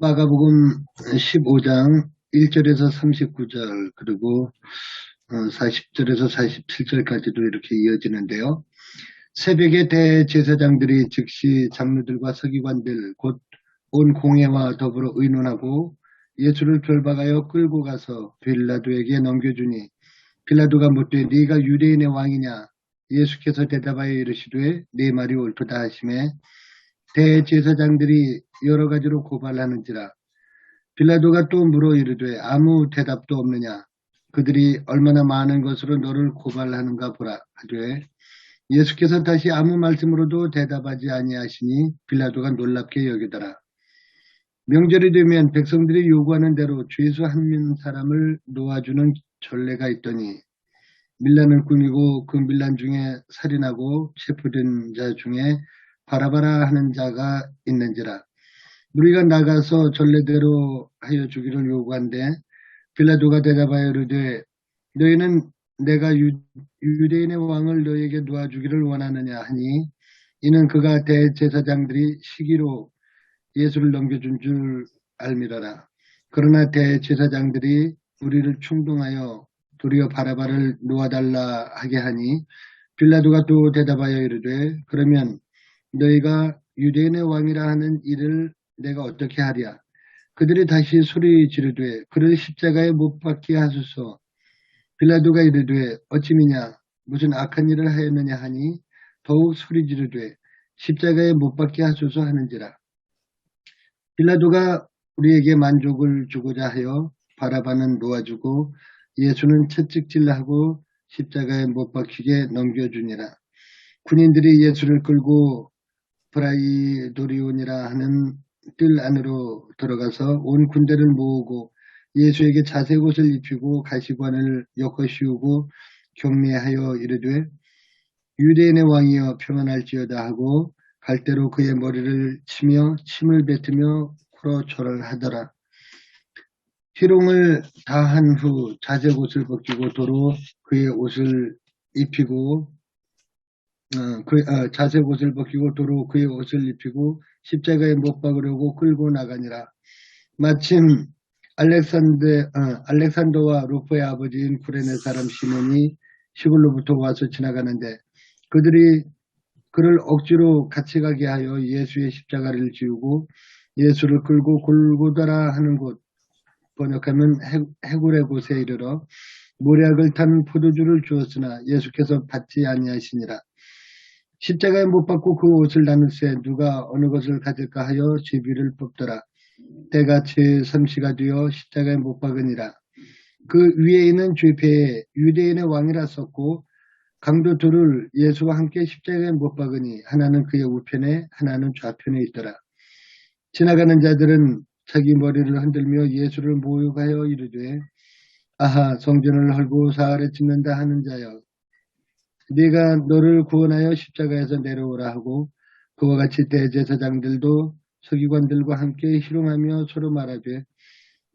마가복음 15장 1절에서 39절 그리고 40절에서 47절까지도 이렇게 이어지는데요. 새벽에 대제사장들이 즉시 장로들과 서기관들 곧 온 공회와 더불어 의논하고 예수를 결박하여 끌고 가서 빌라도에게 넘겨주니 빌라도가 묻되 네가 유대인의 왕이냐? 예수께서 대답하여 이르시되 네 말이 옳도다 하시매 대제사장들이 여러 가지로 고발하는지라. 빌라도가 또 물어 이르되 아무 대답도 없느냐? 그들이 얼마나 많은 것으로 너를 고발하는가 보라 하되 예수께서 다시 아무 말씀으로도 대답하지 아니하시니 빌라도가 놀랍게 여기더라. 명절이 되면 백성들이 요구하는 대로 죄수 한 사람을 놓아주는 전례가 있더니 밀란을 꾸미고 그 밀란 중에 살인하고 체포된 자 중에 바라바라 하는 자가 있는지라. 우리가 나가서 전례대로 하여 주기를 요구한데 빌라도가 대답하여 이르되 너희는 내가 유대인의 왕을 너희에게 놓아주기를 원하느냐 하니 이는 그가 대제사장들이 시기로 예수를 넘겨준 줄 알미러라. 그러나 대제사장들이 우리를 충동하여 도리어 바라바를 놓아달라 하게 하니 빌라도가 또 대답하여 이르되 그러면 너희가 유대인의 왕이라 하는 이를 내가 어떻게 하랴. 그들이 다시 소리 지르되 그를 십자가에 못 박게 하소서. 빌라도가 이르되 어찌미냐 무슨 악한 일을 하였느냐 하니 더욱 소리 지르되 십자가에 못 박게 하소서 하는지라. 빌라도가 우리에게 만족을 주고자 하여 바라바는 놓아주고 예수는 채찍질하고 십자가에 못 박히게 넘겨주니라. 군인들이 예수를 끌고 브라이도리온이라 하는 뜰 안으로 들어가서 온 군대를 모으고 예수에게 자색 옷을 입히고 가시관을 엮어 씌우고 경례하여 이르되 유대인의 왕이여 평안할지어다 하고 갈대로 그의 머리를 치며 침을 뱉으며 코로 절을 하더라. 희롱을 다 한 후 자색 옷을 벗기고 도로 그의 옷을 입히고 자색 옷을 벗기고 도로 그의 옷을 입히고 십자가에 못 박으려고 끌고 나가니라. 마침 알렉산더와 루포의 아버지인 쿠레네 사람 시몬이 시골로부터 와서 지나가는데 그들이 그를 억지로 같이 가게 하여 예수의 십자가를 지우고 예수를 끌고 골고다라 하는 곳 번역하면 해굴의 곳에 이르러 모략을 탄 포도주를 주었으나 예수께서 받지 아니하시니라. 십자가에 못 박고 그 옷을 나눌새 누가 어느 것을 가질까 하여 제비를 뽑더라. 때가 제3시가 되어 십자가에 못 박으니라. 그 위에 있는 죄패에 유대인의 왕이라 썼고 강도 둘을 예수와 함께 십자가에 못 박으니 하나는 그의 우편에 하나는 좌편에 있더라. 지나가는 자들은 자기 머리를 흔들며 예수를 모욕하여 이르되 아하 성전을 헐고 사흘에 짓는다 하는 자여 네가 너를 구원하여 십자가에서 내려오라 하고 그와 같이 대제사장들도 서기관들과 함께 희롱하며 서로 말하되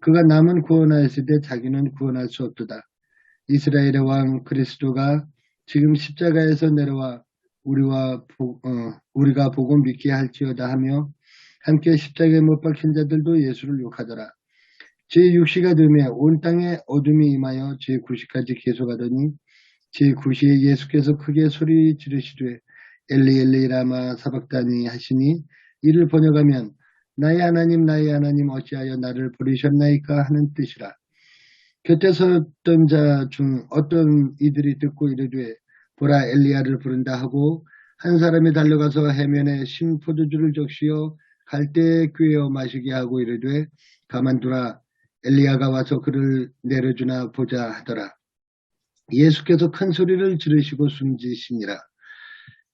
그가 남은 구원하였을 때 자기는 구원할 수 없도다. 이스라엘의 왕 그리스도가 지금 십자가에서 내려와 우리가 보고 믿게 할지어다 하며 함께 십자가에 못 박힌 자들도 예수를 욕하더라. 제6시가 되며 온 땅에 어둠이 임하여 제9시까지 계속하더니 제9시에 예수께서 크게 소리 지르시되 엘리 엘리 라마 사박다니 하시니 이를 번역하면 나의 하나님 어찌하여 나를 버리셨나이까 하는 뜻이라. 곁에 섰던 자 중 어떤 이들이 듣고 이르되 보라 엘리야를 부른다 하고 한 사람이 달려가서 해면에 신 포도주를 적시어 갈대에 꿰어 마시게 하고 이르되 가만두라 엘리야가 와서 그를 내려주나 보자 하더라. 예수께서 큰 소리를 지르시고 숨지시니라.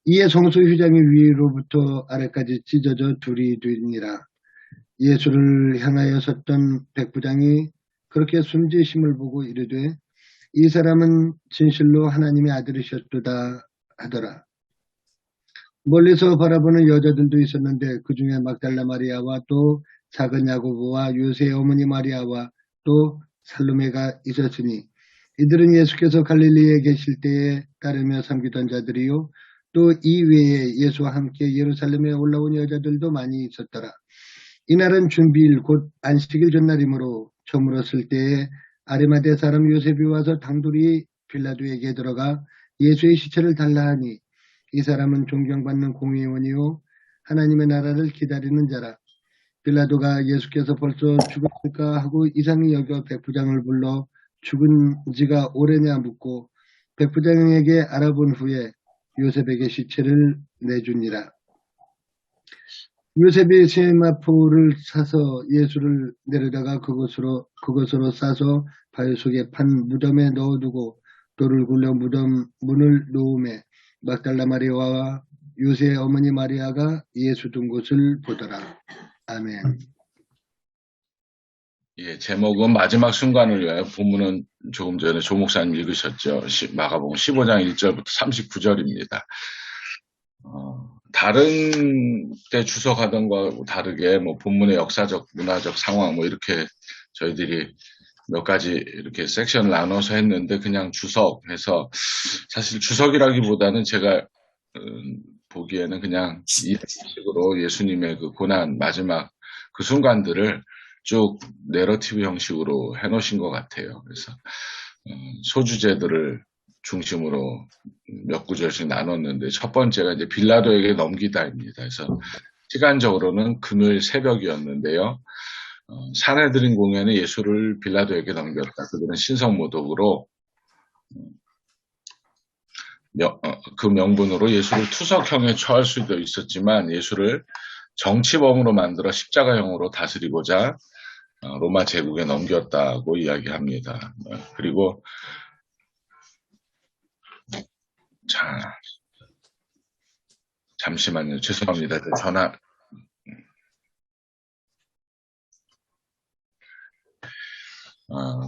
이에 성소 휘장이 위로부터 아래까지 찢어져 둘이 되니라. 예수를 향하여 섰던 백부장이 그렇게 숨지심을 보고 이르되 이 사람은 진실로 하나님의 아들이셨도다 하더라. 멀리서 바라보는 여자들도 있었는데 그 중에 막달라 마리아와 또 작은 야고보와 요새의 어머니 마리아와 또 살로메가 있었으니 이들은 예수께서 갈릴리에 계실 때에 따르며 섬기던 자들이요 또 이 외에 예수와 함께 예루살렘에 올라온 여자들도 많이 있었더라. 이날은 준비일 곧 안식일 전날이므로 저물었을 때에 아리마대 사람 요셉이 와서 당돌이 빌라도에게 들어가 예수의 시체를 달라 하니 이 사람은 존경받는 공의원이요 하나님의 나라를 기다리는 자라. 빌라도가 예수께서 벌써 죽었을까 하고 이상히 여겨 백부장을 불러 죽은 지가 오래냐 묻고 백부장에게 알아본 후에 요셉에게 시체를 내주니라. 요셉이 세마포를 사서 예수를 내려다가 그것으로 싸서 바위 속에 판 무덤에 넣어두고 돌을 굴려 무덤 문을 놓음에 막달라 마리아와 요셉의 어머니 마리아가 예수 둔 곳을 보더라. 아멘. 예, 제목은 마지막 순간을 위하여. 본문은 조금 전에 조 목사님 읽으셨죠. 마가복음 15장 1절부터 39절입니다. 다른 때 주석하던 것과 다르게 본문의 역사적, 문화적 상황 이렇게 저희들이 몇 가지 이렇게 섹션을 나눠서 했는데 그냥 주석해서 사실 주석이라기보다는 제가 보기에는 그냥 이런 식으로 예수님의 그 고난 마지막 그 순간들을 쭉 내러티브 형식으로 해놓으신 것 같아요. 그래서 소주제들을 중심으로 몇 구절씩 나눴는데 첫 번째가 이제 빌라도에게 넘기다입니다. 그래서 시간적으로는 금요일 새벽이었는데요. 사내들인 공연에 예수를 빌라도에게 넘겼다. 그들은 신성모독으로 그 명분으로 예수를 투석형에 처할 수도 있었지만 예수를 정치범으로 만들어 십자가형으로 다스리고자 로마 제국에 넘겼다고 이야기합니다. 그리고 잠시만요. 죄송합니다. 전화.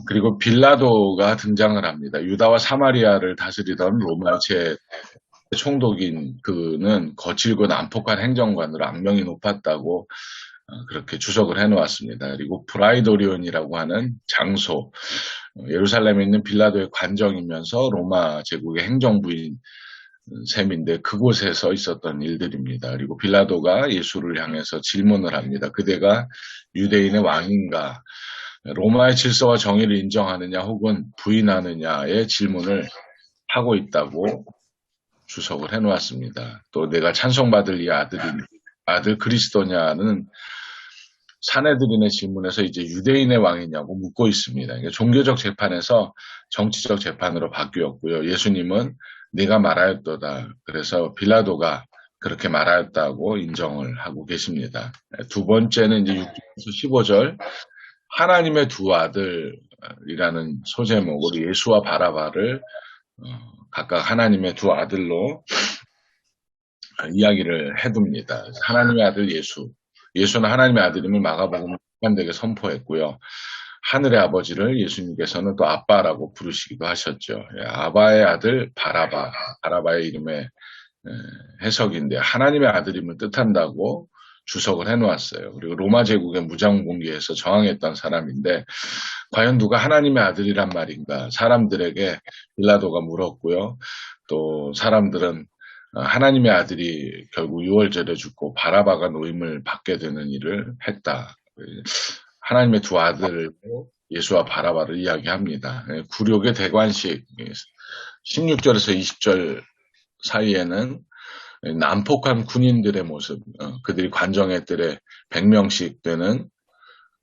그리고 빌라도가 등장을 합니다. 유다와 사마리아를 다스리던 로마 총독인 그는 거칠고 난폭한 행정관으로 악명이 높았다고 그렇게 주석을 해놓았습니다. 그리고 브라이도리온이라고 하는 장소, 예루살렘에 있는 빌라도의 관정이면서 로마 제국의 행정부인 셈인데 그곳에서 있었던 일들입니다. 그리고 빌라도가 예수를 향해서 질문을 합니다. 그대가 유대인의 왕인가? 로마의 질서와 정의를 인정하느냐 혹은 부인하느냐의 질문을 하고 있다고 주석을 해놓았습니다. 또 내가 찬송받을 이 아들 그리스도냐는 사내들인의 질문에서 이제 유대인의 왕이냐고 묻고 있습니다. 그러니까 종교적 재판에서 정치적 재판으로 바뀌었고요. 예수님은 네가 말하였도다. 그래서 빌라도가 그렇게 말하였다고 인정을 하고 계십니다. 두 번째는 이제 6절에서 15절 하나님의 두 아들이라는 소제목으로 예수와 바라바를 각각 하나님의 두 아들로 이야기를 해둡니다. 하나님의 아들 예수는 하나님의 아들임을 마가복음은 일관되게 선포했고요. 하늘의 아버지를 예수님께서는 또 아빠라고 부르시기도 하셨죠. 아바의 아들 바라바의 이름의 해석인데 하나님의 아들임을 뜻한다고 주석을 해놓았어요. 그리고 로마 제국의 무장공기에서 저항했던 사람인데 과연 누가 하나님의 아들이란 말인가 사람들에게 빌라도가 물었고요. 또 사람들은 하나님의 아들이 결국 유월절에 죽고 바라바가 노임을 받게 되는 일을 했다. 하나님의 두 아들 예수와 바라바를 이야기합니다. 굴욕의 대관식 16절에서 20절 사이에는 난폭한 군인들의 모습, 그들이 관정의 뜰에 100명씩 되는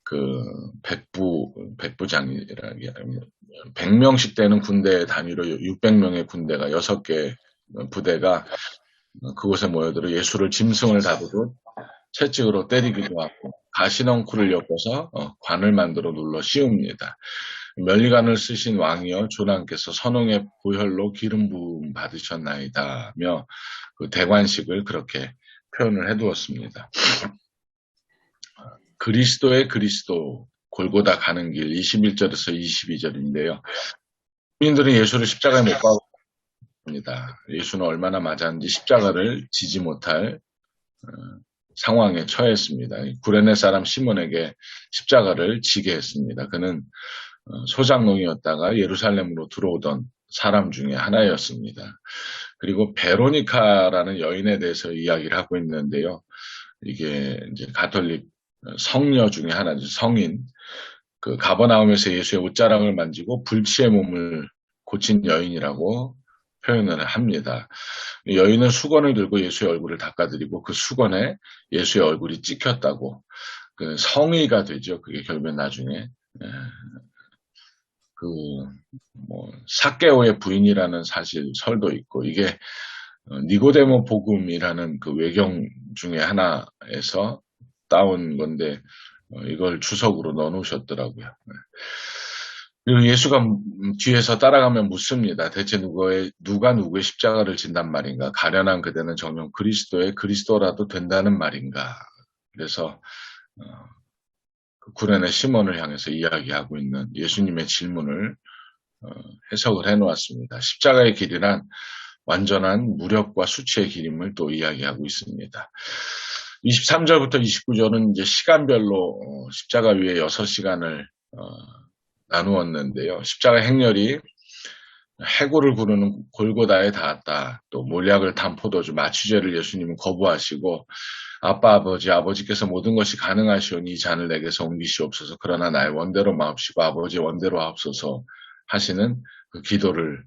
그 백부장이라 100명씩 되는 군대 단위로 600명의 군대가 6개 부대가 그곳에 모여들어 예수를 짐승을 다루듯 채찍으로 때리기도 하고 가시넝쿨을 엮어서 관을 만들어 눌러 씌웁니다. 면리관을 쓰신 왕이여 조랑께서 선홍의 보혈로 기름 부음 받으셨나이다며 그 대관식을 그렇게 표현을 해두었습니다. 그리스도의 그리스도 골고다 가는 길 21절에서 22절인데요. 국민들은 예수를 십자가에 못 박았습니다. 예수는 얼마나 맞았는지 십자가를 지지 못할 상황에 처했습니다. 구레네 사람 시몬에게 십자가를 지게 했습니다. 그는 소장농이었다가 예루살렘으로 들어오던 사람 중에 하나였습니다. 그리고 베로니카라는 여인에 대해서 이야기를 하고 있는데요. 이게 이제 가톨릭 성녀 중에 하나죠. 성인. 그 가버나움에서 예수의 옷자락을 만지고 불치의 몸을 고친 여인이라고 표현을 합니다. 여인은 수건을 들고 예수의 얼굴을 닦아드리고 그 수건에 예수의 얼굴이 찍혔다고 그 성의가 되죠. 그게 결국엔 나중에 그 뭐 삭개오의 부인이라는 사실 설도 있고 이게 니고데모 복음이라는 그 외경 중에 하나에서 따온 건데 이걸 주석으로 넣어놓으셨더라고요. 그리고 예수가 뒤에서 따라가며 묻습니다. 대체 누가 누구의 십자가를 진단 말인가? 가련한 그대는 정녕 그리스도의 그리스도라도 된다는 말인가? 그래서 그 구레네 시몬을 향해서 이야기하고 있는 예수님의 질문을 해석을 해놓았습니다. 십자가의 길이란 완전한 무력과 수치의 길임을 또 이야기하고 있습니다. 23절부터 29절은 이제 시간별로 십자가 위에 6시간을 나누었는데요. 십자가 행렬이 해골을 구르는 골고다에 닿았다. 또 몰약을 탄 포도주 마취제를 예수님은 거부하시고 아빠 아버지께서 모든 것이 가능하시오니 이 잔을 내게서 옮기시옵소서. 그러나 나의 원대로 마옵시고 아버지의 원대로 하옵소서 하시는 그 기도를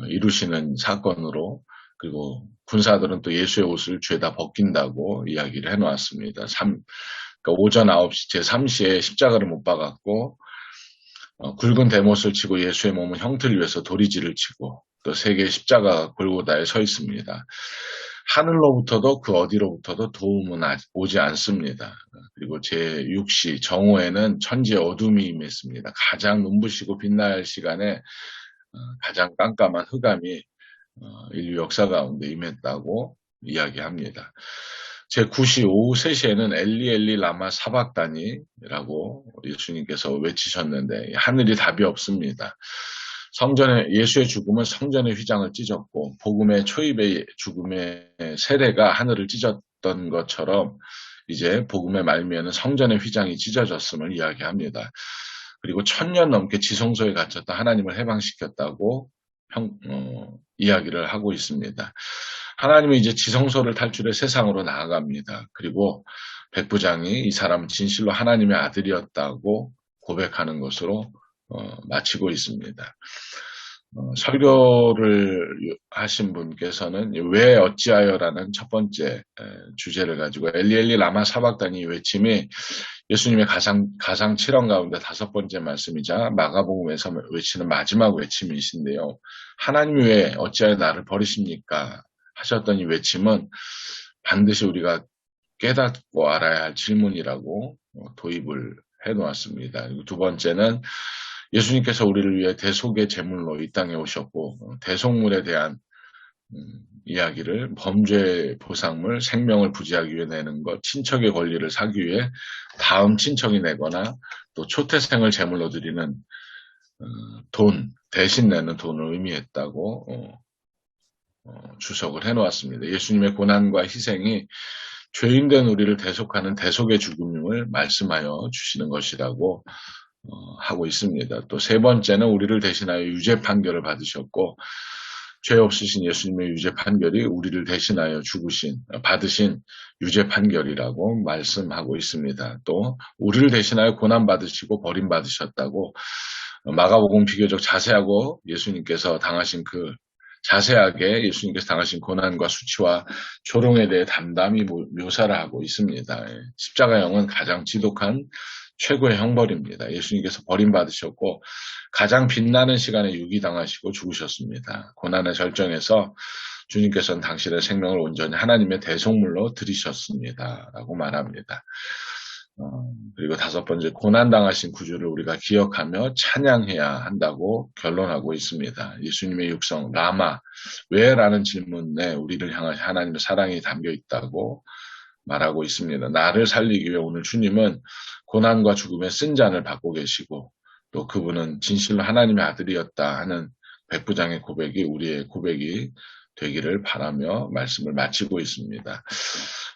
이루시는 사건으로 그리고 군사들은 또 예수의 옷을 죄다 벗긴다고 이야기를 해놓았습니다. 그러니까 오전 9시 제3시에 십자가를 못 박았고 굵은 대못을 치고 예수의 몸은 형틀 위에서 도리지를 치고 또 세 개의 십자가 골고다에 서 있습니다. 하늘로부터도 그 어디로부터도 도움은 오지 않습니다. 그리고 제6시 정오에는 천지의 어둠이 임했습니다. 가장 눈부시고 빛날 날 시간에 가장 깜깜한 흑암이 인류 역사 가운데 임했다고 이야기합니다. 제9시 오후 3시에는 엘리 엘리 라마 사박다니라고 예수님께서 외치셨는데 하늘이 답이 없습니다. 예수의 죽음은 성전의 휘장을 찢었고 복음의 초입의 죽음의 세례가 하늘을 찢었던 것처럼 이제 복음의 말미에는 성전의 휘장이 찢어졌음을 이야기합니다. 그리고 1000년 넘게 지성소에 갇혔다 하나님을 해방시켰다고 이야기를 하고 있습니다. 하나님은 이제 지성소를 탈출해 세상으로 나아갑니다. 그리고 백부장이 이 사람은 진실로 하나님의 아들이었다고 고백하는 것으로 마치고 있습니다. 설교를 하신 분께서는 왜 어찌하여라는 첫 번째 주제를 가지고 엘리 라마 사박다니 외침이 예수님의 가상 7원 가운데 5번째 말씀이자 마가복음에서 외치는 마지막 외침이신데요. 하나님이 왜 어찌하여 나를 버리십니까? 하셨던 이 외침은 반드시 우리가 깨닫고 알아야 할 질문이라고 도입을 해놓았습니다. 그리고 두 번째는 예수님께서 우리를 위해 대속의 제물로 이 땅에 오셨고 대속물에 대한 이야기를 범죄 보상물, 생명을 부지하기 위해 내는 것, 친척의 권리를 사기 위해 다음 친척이 내거나 또 초태생을 제물로 드리는 돈, 대신 내는 돈을 의미했다고 주석을 해놓았습니다. 예수님의 고난과 희생이 죄인된 우리를 대속하는 대속의 죽음을 말씀하여 주시는 것이라고 하고 있습니다. 또 세 번째는 우리를 대신하여 유죄 판결을 받으셨고 죄 없으신 예수님의 유죄 판결이 우리를 대신하여 받으신 유죄 판결이라고 말씀하고 있습니다. 또 우리를 대신하여 고난 받으시고 버림 받으셨다고 마가복음 비교적 자세하게 예수님께서 당하신 고난과 수치와 조롱에 대해 담담히 묘사를 하고 있습니다. 십자가형은 가장 지독한 최고의 형벌입니다. 예수님께서 버림받으셨고 가장 빛나는 시간에 유기당하시고 죽으셨습니다. 고난의 절정에서 주님께서는 당신의 생명을 온전히 하나님의 대속물로 드리셨습니다. 라고 말합니다. 그리고 5번째, 고난당하신 구주를 우리가 기억하며 찬양해야 한다고 결론하고 있습니다. 예수님의 육성, 라마, 왜? 라는 질문에 우리를 향한 하나님의 사랑이 담겨 있다고 말하고 있습니다. 나를 살리기 위해 오늘 주님은 고난과 죽음의 쓴 잔을 받고 계시고 또 그분은 진실로 하나님의 아들이었다 하는 백부장의 고백이 우리의 고백이 되기를 바라며 말씀을 마치고 있습니다.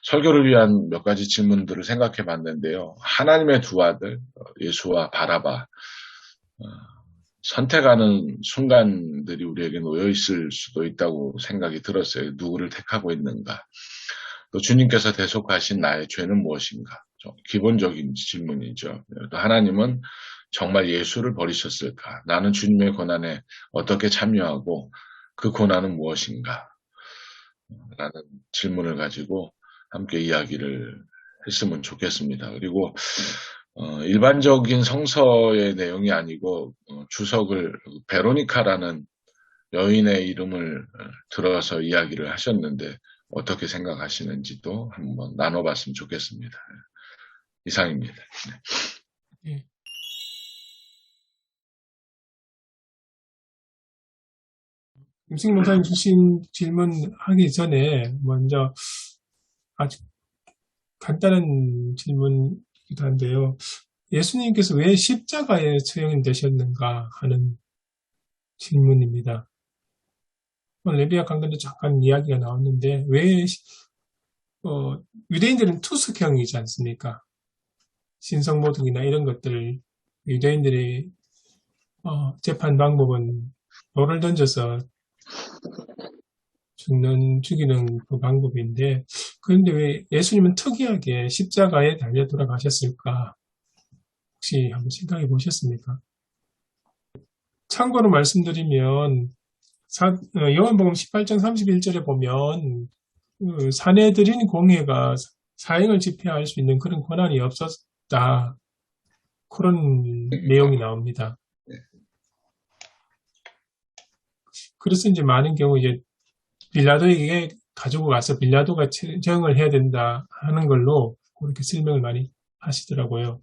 설교를 위한 몇 가지 질문들을 생각해 봤는데요. 하나님의 두 아들 예수와 바라바 선택하는 순간들이 우리에게 놓여 있을 수도 있다고 생각이 들었어요. 누구를 택하고 있는가? 또 주님께서 대속하신 나의 죄는 무엇인가? 기본적인 질문이죠. 하나님은 정말 예수를 버리셨을까? 나는 주님의 고난에 어떻게 참여하고 그 고난은 무엇인가? 라는 질문을 가지고 함께 이야기를 했으면 좋겠습니다. 그리고 일반적인 성서의 내용이 아니고 주석을 베로니카라는 여인의 이름을 들어서 이야기를 하셨는데 어떻게 생각하시는지도 한번 나눠봤으면 좋겠습니다. 이상입니다. 네. 김승희 목사님 주신 질문하기 전에 먼저 아주 간단한 질문이기도 한데요. 예수님께서 왜 십자가에 처형되셨는가 하는 질문입니다. 오늘 레비아 강단도 잠깐 이야기가 나왔는데 왜 유대인들은 투석형이지 않습니까? 신성모독이나 이런 것들을 유대인들이 재판 방법은 돌을 던져서 죽이는 그 방법인데, 그런데 왜 예수님은 특이하게 십자가에 달려 돌아가셨을까? 혹시 한번 생각해 보셨습니까? 참고로 말씀드리면, 요한복음 18장 31절에 보면, 사내들인 공회가 사형을 집행할 수 있는 그런 권한이 없었다. 그런 내용이 나옵니다. 그래서 이제 많은 경우 이제 빌라도에게 가지고 가서 빌라도가 처형을 해야 된다 하는 걸로 그렇게 설명을 많이 하시더라고요.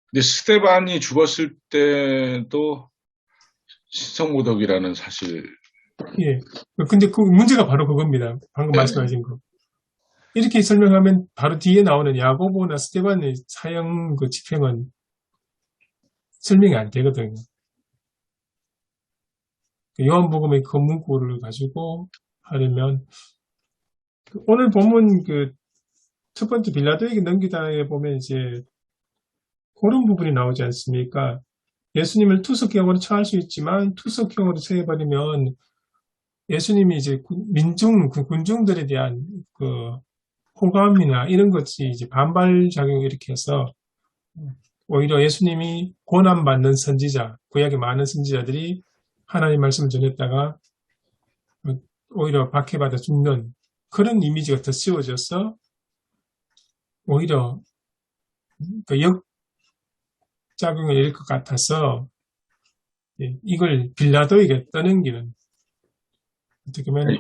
근데 스데반이 죽었을 때도 신성모독이라는 사실. 예. 근데 그 문제가 바로 그겁니다. 방금 말씀하신 거. 이렇게 설명하면 바로 뒤에 나오는 야고보나 스데반의 사형 그 집행은 설명이 안 되거든요. 요한복음의 그 문구를 가지고 하려면 오늘 본문 그 첫 번째 빌라도에게 넘기다에 보면 이제 그런 부분이 나오지 않습니까? 예수님을 투석형으로 처할 수 있지만 투석형으로 처해버리면 예수님이 이제 군중들에 대한 그 호감이나 이런 것이 이제 반발 작용을 일으켜서 오히려 예수님이 고난받는 선지자, 구약의 많은 선지자들이 하나님 말씀을 전했다가 오히려 박해받아 죽는 그런 이미지가 더 씌워져서 오히려 그 역작용을 일으킬 것 같아서 이걸 빌라도에게 떠넘기는, 어떻게 보면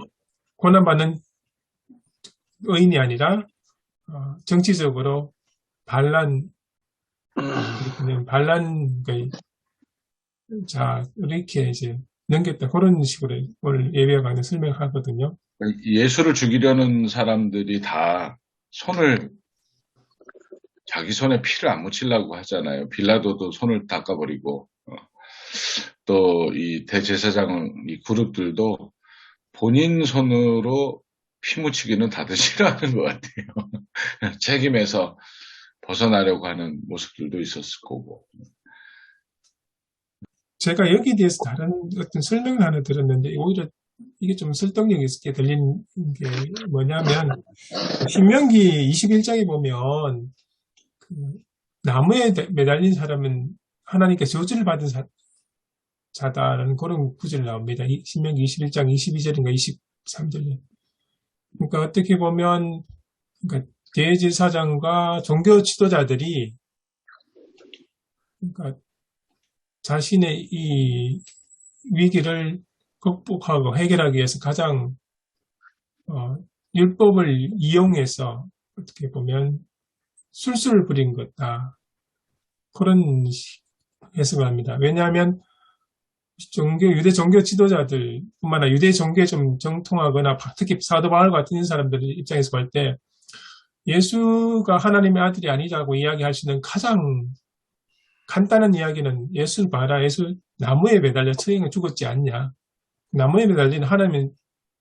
고난받는 의인이 아니라 정치적으로 자, 이렇게 이제 넘겼다. 그런 식으로 오늘 예배와 관련 설명하거든요. 예수를 죽이려는 사람들이 다 자기 손에 피를 안 묻히려고 하잖아요. 빌라도도 손을 닦아버리고, 또 이 대제사장 이 그룹들도 본인 손으로 피 묻히기는 다들 싫어하는 것 같아요. 책임에서 벗어나려고 하는 모습들도 있었을 거고. 제가 여기에 대해서 다른 어떤 설명을 하나 들었는데 오히려 이게 좀 설득력 있게 들리는 게 뭐냐면 신명기 21장에 보면 그 나무에 매달린 사람은 하나님께 저주를 받은 자다라는 그런 구절이 나옵니다. 신명기 21장 22절인가 23절에. 그러니까 어떻게 보면 그러니까 대제사장과 종교 지도자들이 그러니까 자신의 이 위기를 극복하고 해결하기 위해서 가장 율법을 이용해서 어떻게 보면 술수를 부린 것다. 그런 해석을 합니다. 왜냐하면 유대 종교 지도자들 뿐만 아니라 유대 종교에 좀 정통하거나 특히 사도 바울 같은 사람들 입장에서 볼 때 예수가 하나님의 아들이 아니라고 이야기할 수 있는 가장 간단한 이야기는 예수 봐라. 예수 나무에 매달려 처형을 죽었지 않냐. 나무에 매달린 하나님은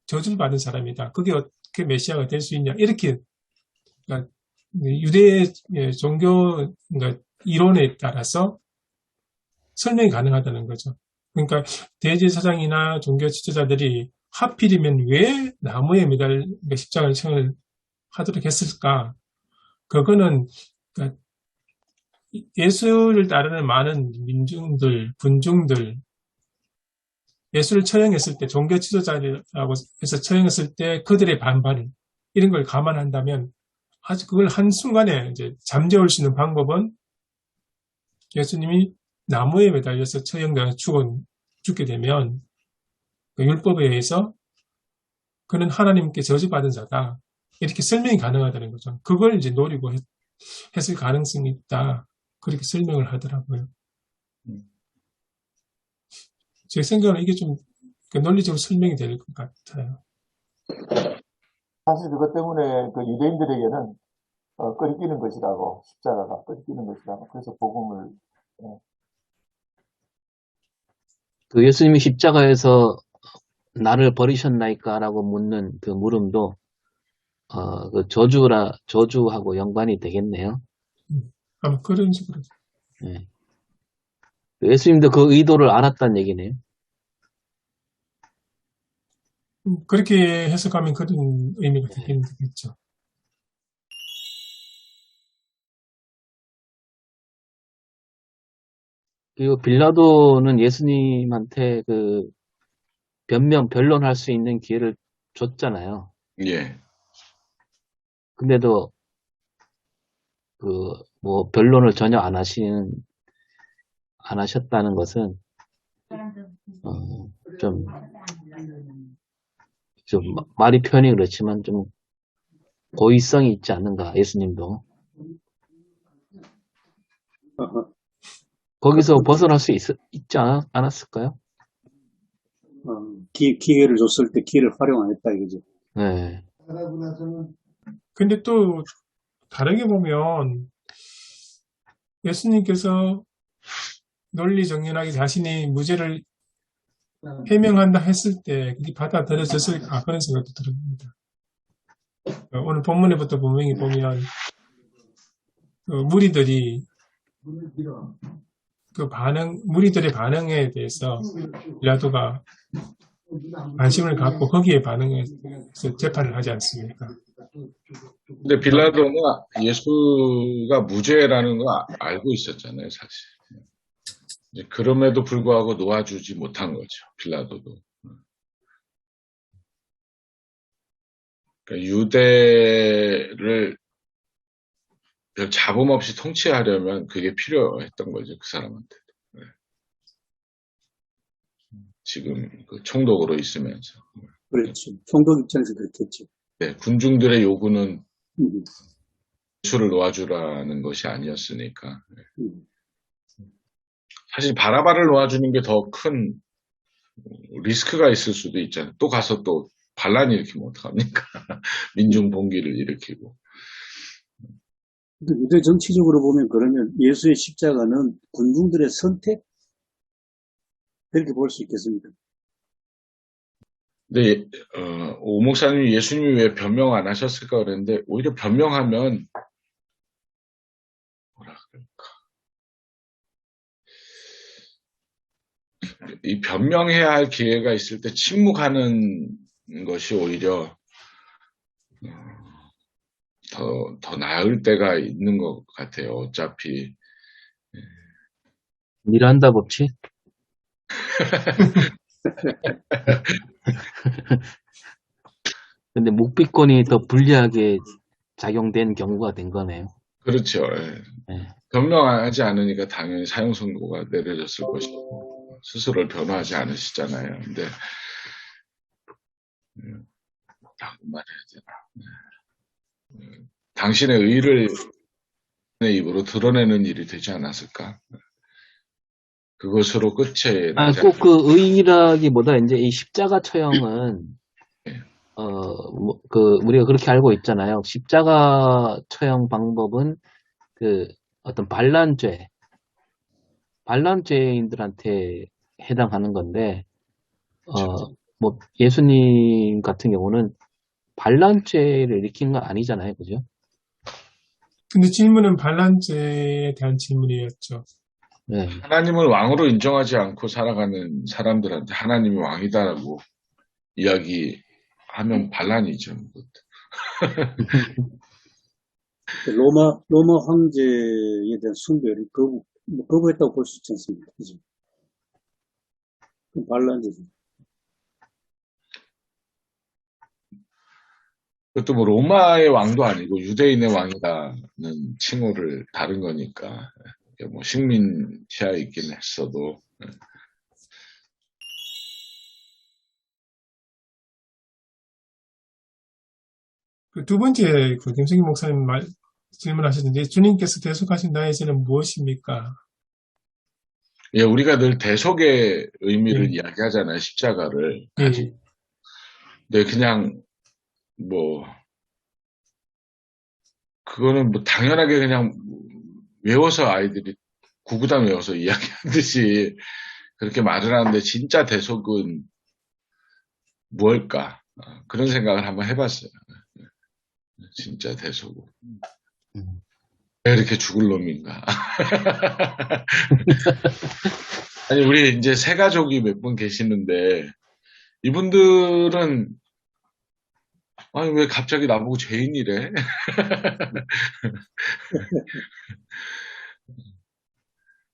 저주를 받은 사람이다. 그게 어떻게 메시아가 될 수 있냐. 이렇게 그러니까 유대 종교 그러니까 이론에 따라서 설명이 가능하다는 거죠. 그러니까 대제사장이나 종교 지도자들이 하필이면 왜 나무에 매달려 십자가를 처형을 하도록 했을까? 그거는 그러니까 예수를 따르는 많은 민중들, 군중들, 예수를 처형했을 때, 종교 지도자라고 해서 처형했을 때 그들의 반발, 이런 걸 감안한다면 아주 그걸 한순간에 이제 잠재울 수 있는 방법은 예수님이 나무에 매달려서 처형되어 죽게 되면 그 율법에 의해서 그는 하나님께 저주받은 자다. 이렇게 설명이 가능하다는 거죠. 그걸 이제 노리고 했을 가능성이 있다. 그렇게 설명을 하더라고요. 제 생각은 이게 좀 논리적으로 설명이 될 것 같아요. 사실 그것 때문에 그 유대인들에게는 끄리끼는 것이라고, 십자가가 끄리끼는 것이라고, 그래서 복음을, 그 예수님이 십자가에서 나를 버리셨나이까라고 묻는 그 물음도 그 저주하고 연관이 되겠네요. 아마 그런 식으로. 네. 예수님도 그 의도를 알았다는 얘기네요. 그렇게 해석하면 그런 의미가 되겠죠. 그리고 빌라도는 예수님한테 그 변론할 수 있는 기회를 줬잖아요. 예. 근데도 뭐 변론을 전혀 안 하셨다는 것은 좀 말이 표현이 그렇지만 좀 고의성이 있지 않는가, 예수님도. 거기서 벗어날 수 있지 않았을까요? 기회를 줬을 때 기회를 활용 안 했다 이거죠. 네. 근데 또 다르게 보면 예수님께서 논리정연하게 자신이 무죄를 해명한다 했을 때 그게 받아들여졌을까 그런 생각도 들었습니다. 오늘 본문에부터 분명히 보면 무리들이 무리들의 반응에 대해서 빌라도가 관심을 갖고 거기에 반응해서 재판을 하지 않습니까? 근데 빌라도는 예수가 무죄라는 거 알고 있었잖아요, 사실. 이제 그럼에도 불구하고 놓아주지 못한 거죠, 빌라도도. 그러니까 유대를 별 잡음 없이 통치하려면 그게 필요했던 거죠, 그 사람한테. 네. 지금 그 총독으로 있으면서. 그렇죠. 총독 입장에서 그렇겠죠. 네, 군중들의 요구는 예수를 놓아주라는 것이 아니었으니까. 사실 바라바를 놓아주는 게 더 큰 리스크가 있을 수도 있잖아요. 또 가서 또 반란 일으키면 어떡합니까? 민중 봉기를 일으키고. 유대 정치적으로 보면 그러면 예수의 십자가는 군중들의 선택? 그렇게 볼 수 있겠습니까? 근데 오 목사님이 예수님이 왜 변명 안 하셨을까 그랬는데 오히려 변명하면 뭐라 그럴까? 이 변명해야 할 기회가 있을 때 침묵하는 것이 오히려 더 나을 때가 있는 것 같아요. 어차피 미란다 법칙? 근데 묵비권이 더 불리하게 작용된 경우가 된 거네요. 그렇죠. 예. 네. 변명하지 않으니까 당연히 사형 선고가 내려졌을 것이고 스스로를 변호하지 않으시잖아요. 근데 라고 말해야 되나? 당신의 의를 내 입으로 드러내는 일이 되지 않았을까? 그것으로 끝에 나지 꼭 그 의라기보다 이제 이 십자가 처형은 네. 우리가 그렇게 알고 있잖아요. 십자가 처형 방법은 그 어떤 반란죄인들한테 해당하는 건데, 뭐 예수님 같은 경우는 반란죄를 일으킨 건 아니잖아요, 그죠? 근데 질문은 반란죄에 대한 질문이었죠. 네. 하나님을 왕으로 인정하지 않고 살아가는 사람들한테 하나님이 왕이다라고 이야기하면 반란이죠. 로마 황제에 대한 숭배를 거부했다고 볼 수 있지 않습니까? 그죠? 그 반란죄죠. 그것도 뭐 로마의 왕도 아니고 유대인의 왕이라는 칭호를 다른 거니까 이게 뭐 식민 시하에 있긴 했어도 그 두 번째 그 김승희 목사님 질문하셨는데 주님께서 대속하신 나의 죄는 무엇입니까? 예, 우리가 늘 대속의 의미를 예. 이야기하잖아요. 십자가를 예. 가지고. 근데 그냥 뭐 그거는 뭐 당연하게 그냥 외워서 아이들이 구구단 외워서 이야기하듯이 그렇게 말을 하는데 진짜 대속은 무엇일까? 그런 생각을 한번 해봤어요. 진짜 대속은. 왜 이렇게 죽을 놈인가? 아니, 우리 이제 세 가족이 몇 분 계시는데, 이분들은, 아니, 왜 갑자기 나보고 죄인이래?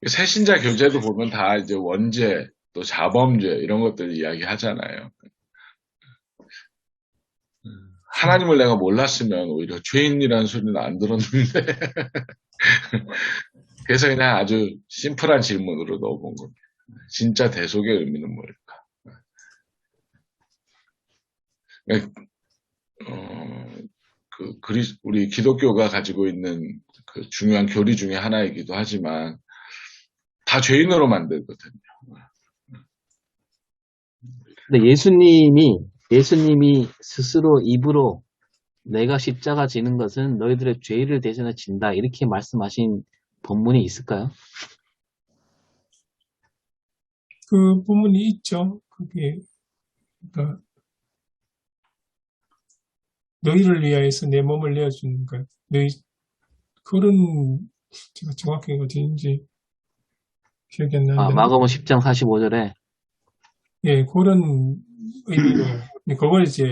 새신자 교재도 보면 다 이제 원죄, 또 자범죄, 이런 것들 이야기 하잖아요. 하나님을 내가 몰랐으면 오히려 죄인이라는 소리는 안 들었는데, 그래서 그냥 아주 심플한 질문으로 넣어본 겁니다. 진짜 대속의 의미는 뭘까? 우리 기독교가 가지고 있는 그 중요한 교리 중에 하나이기도 하지만, 다 죄인으로 만들거든요. 근데 예수님이 스스로 입으로 내가 십자가 지는 것은 너희들의 죄를 대신해 진다. 이렇게 말씀하신 본문이 있을까요? 그 부분이 있죠. 그게 그러니까 너희를 위하여서 내 몸을 내어주는 것. 그런 제가 정확히 어디인지 기억이 안 나는데 마가복음 10장 45절에 예, 그런 의미로 그걸 이제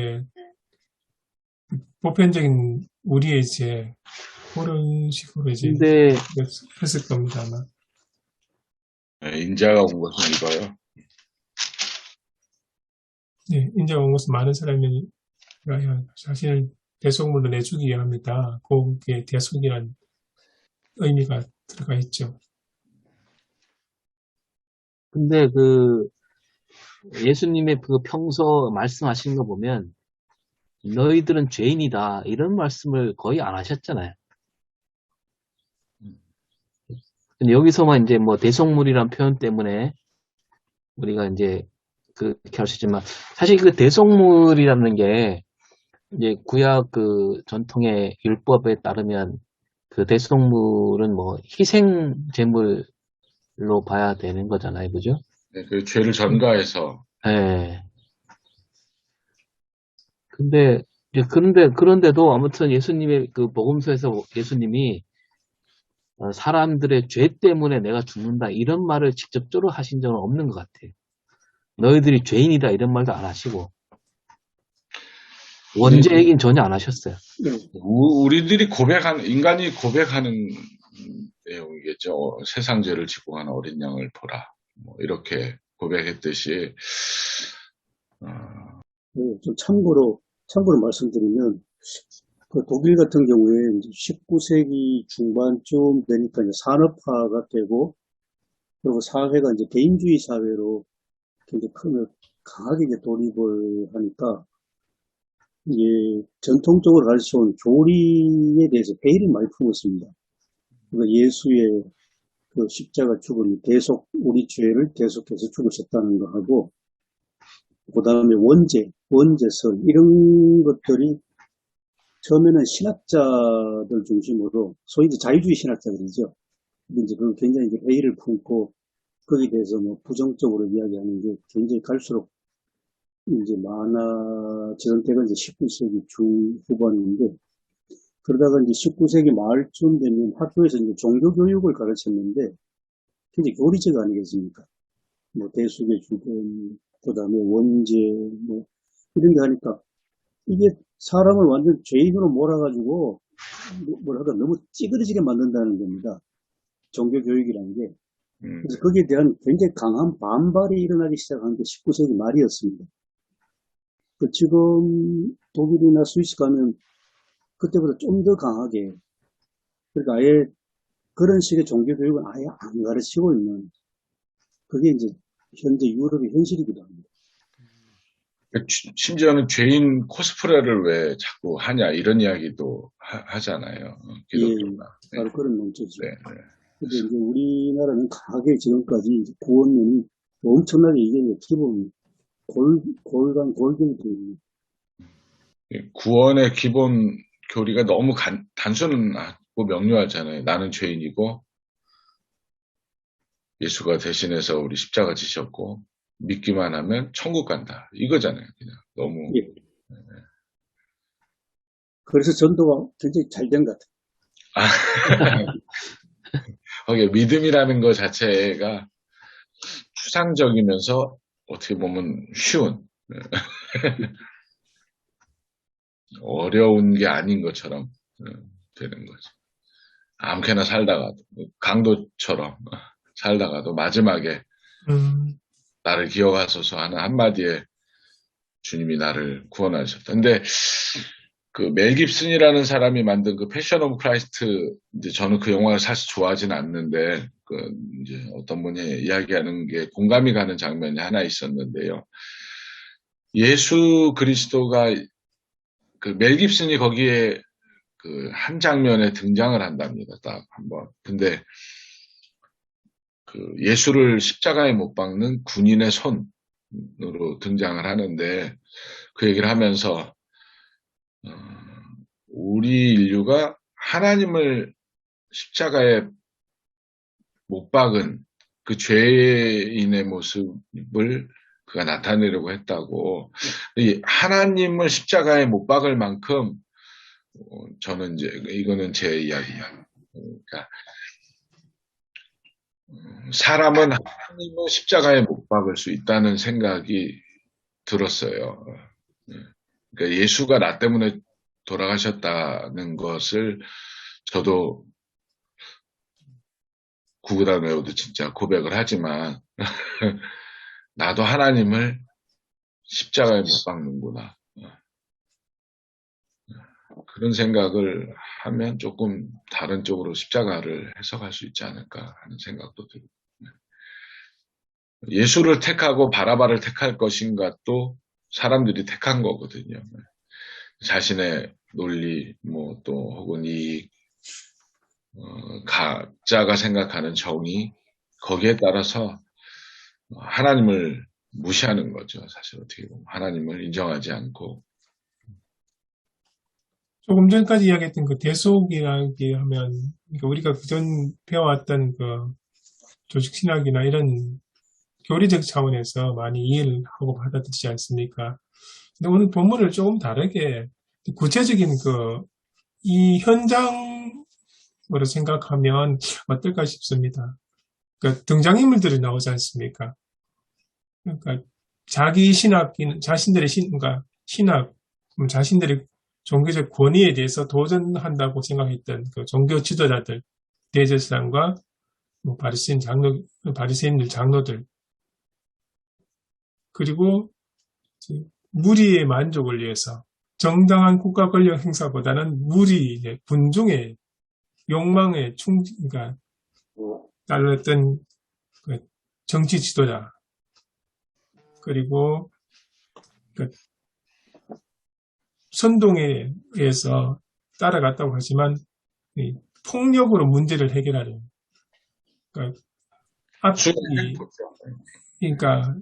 보편적인 우리의 이제 그런 식으로 이제 근데 했을 겁니다 아마. 네, 인자가 온 것은 이거요. 예, 인자가 온 것은 많은 사람이 자신을 대속물로 내주기 위함이다. 그게 대속이란 의미가 들어가 있죠. 근데 그 예수님의 그 평소 말씀하신 거 보면 너희들은 죄인이다 이런 말씀을 거의 안 하셨잖아요. 근데 여기서만 이제 뭐 대속물이란 표현 때문에 우리가 이제 그렇게 할 수 있지만 사실 그 대속물이라는 게 이제 구약 그 전통의 율법에 따르면 그 대속물은 뭐 희생 제물로 봐야 되는 거잖아요, 그죠? 네, 그 죄를 전가해서. 예. 그런데도 아무튼 예수님의 그 복음서에서 예수님이 사람들의 죄 때문에 내가 죽는다 이런 말을 직접적으로 하신 적은 없는 것 같아요. 너희들이 죄인이다 이런 말도 안 하시고 원죄 얘기는 전혀 안 하셨어요. 우리들이 인간이 고백하는 내용이겠죠. 세상 죄를 지고 가는 어린 양을 보라. 뭐 이렇게 고백했듯이. 좀 참고로 말씀드리면, 그 독일 같은 경우에 19세기 중반쯤 되니까 이제 산업화가 되고, 그리고 사회가 이제 개인주의 사회로 굉장히 강하게 이제 돌입을 하니까, 이제 전통적으로 가르쳐온 교리에 대해서 회의를 많이 품었습니다. 그러니까 예수의 그 십자가 죽음이 우리 죄를 대속해서 죽으셨다는 거 하고, 그 다음에 원죄설, 이런 것들이 처음에는 신학자들 중심으로, 소위 이제 자유주의 신학자들이죠. 이제 그 굉장히 이제 회의를 품고, 거기에 대해서 뭐 부정적으로 이야기하는 게 굉장히 갈수록 이제 많아지던 때가 이제 19세기 중후반인데, 그러다가 이제 19세기 말쯤 되면 학교에서 이제 종교교육을 가르쳤는데, 굉장히 교리적 아니겠습니까? 뭐 대속의 죽음, 그 다음에 원죄, 뭐 이런 게 하니까 이게 사람을 완전 죄인으로 몰아가지고 뭐랄까, 너무 찌그러지게 만든다는 겁니다. 종교교육이라는 게. 음, 그래서 거기에 대한 굉장히 강한 반발이 일어나기 시작한 게 19세기 말이었습니다. 지금 독일이나 스위스 가면 그때보다 좀 더 강하게, 그러니까 아예 그런 식의 종교교육은 아예 안 가르치고 있는, 그게 이제 현재 유럽의 현실이기도 합니다. 심지어는 죄인 코스프레를 왜 자꾸 하냐 이런 이야기도 하잖아요. 기독교가. 네, 바로 그런 논조죠. 네, 네. 근데 이제 우리나라는 강하게 지금까지 이제 구원론이 엄청나게 이게 기본 골경이 구원의 기본 교리가 너무 단순하고 명료하잖아요. 나는 죄인이고 예수가 대신해서 우리 십자가 지셨고 믿기만 하면 천국 간다. 이거잖아요. 그냥 너무. 예. 그래서 전도가 굉장히 잘 된 것 같아요. 거기에 믿음이라는 것 자체가 추상적이면서 어떻게 보면 쉬운 어려운 게 아닌 것처럼 되는 거죠. 아무렇게나 살다가도 강도처럼 살다가도 마지막에 나를 기억하소서 하는 한마디에 주님이 나를 구원하셨다. 근데 그 멜 깁슨이라는 사람이 만든 그 패션 오브 크라이스트, 이제 저는 그 영화를 사실 좋아하지는 않는데 그 이제 어떤 분이 이야기하는 게 공감이 가는 장면이 하나 있었는데요. 예수 그리스도가 그 멜 깁슨이 거기에 그 한 장면에 등장을 한답니다. 딱 한번. 근데 그 예수를 십자가에 못 박는 군인의 손으로 등장을 하는데 그 얘기를 하면서 우리 인류가 하나님을 십자가에 못 박은 그 죄인의 모습을 그가 나타내려고 했다고. 이 하나님을 십자가에 못 박을 만큼 저는 이제 이거는 제 이야기야. 그러니까 사람은 하나님을 십자가에 못 박을 수 있다는 생각이 들었어요. 그러니까 예수가 나 때문에 돌아가셨다는 것을 저도 구구단 외우도 진짜 고백을 하지만 나도 하나님을 십자가에 못 박는구나. 그런 생각을 하면 조금 다른 쪽으로 십자가를 해석할 수 있지 않을까 하는 생각도 들고. 예수를 택하고 바라바를 택할 것인가 또 사람들이 택한 거거든요. 자신의 논리, 뭐 또 혹은 이익, 각자가 생각하는 정의, 거기에 따라서 하나님을 무시하는 거죠. 사실 어떻게 보면 하나님을 인정하지 않고. 조금 전까지 이야기했던 그 대속이라기 하면, 그러니까 우리가 그전 배워왔던 그 조직신학이나 이런 교리적 차원에서 많이 이해를 하고 받아들이지 않습니까? 근데 오늘 본문을 조금 다르게 구체적인 이 현장으로 생각하면 어떨까 싶습니다. 그러니까 등장인물들이 나오지 않습니까? 그러니까 자기 자신들의 그러니까 신학, 자신들의 종교적 권위에 대해서 도전한다고 생각했던 그 종교 지도자들, 대제사장과 바리새인들 장로들, 그리고 무리의 만족을 위해서 정당한 국가 권력 행사보다는 무리, 군중의 욕망에 그러니까 따르던 그 정치 지도자, 그리고 그 선동에 의해서 따라갔다고 하지만 폭력으로 문제를 해결하려. 그러니까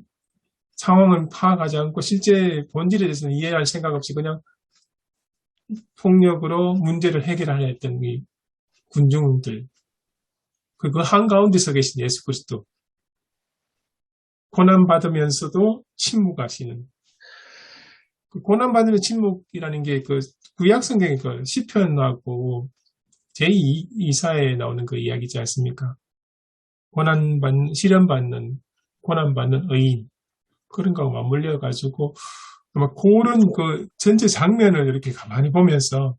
상황을 파악하지 않고 실제 본질에 대해서는 이해할 생각 없이 그냥 폭력으로 문제를 해결하려 했던 이 군중들. 그 한가운데 서 계신 예수 그리스도. 고난받으면서도 침묵하시는. 그 고난받으면 침묵이라는 게 그 구약 성경의 그 시편하고 제2이사에 나오는 그 이야기지 않습니까? 시련받는, 고난받는 의인. 그런 거하고 맞물려가지고, 아마 그런 그 전체 장면을 이렇게 가만히 보면서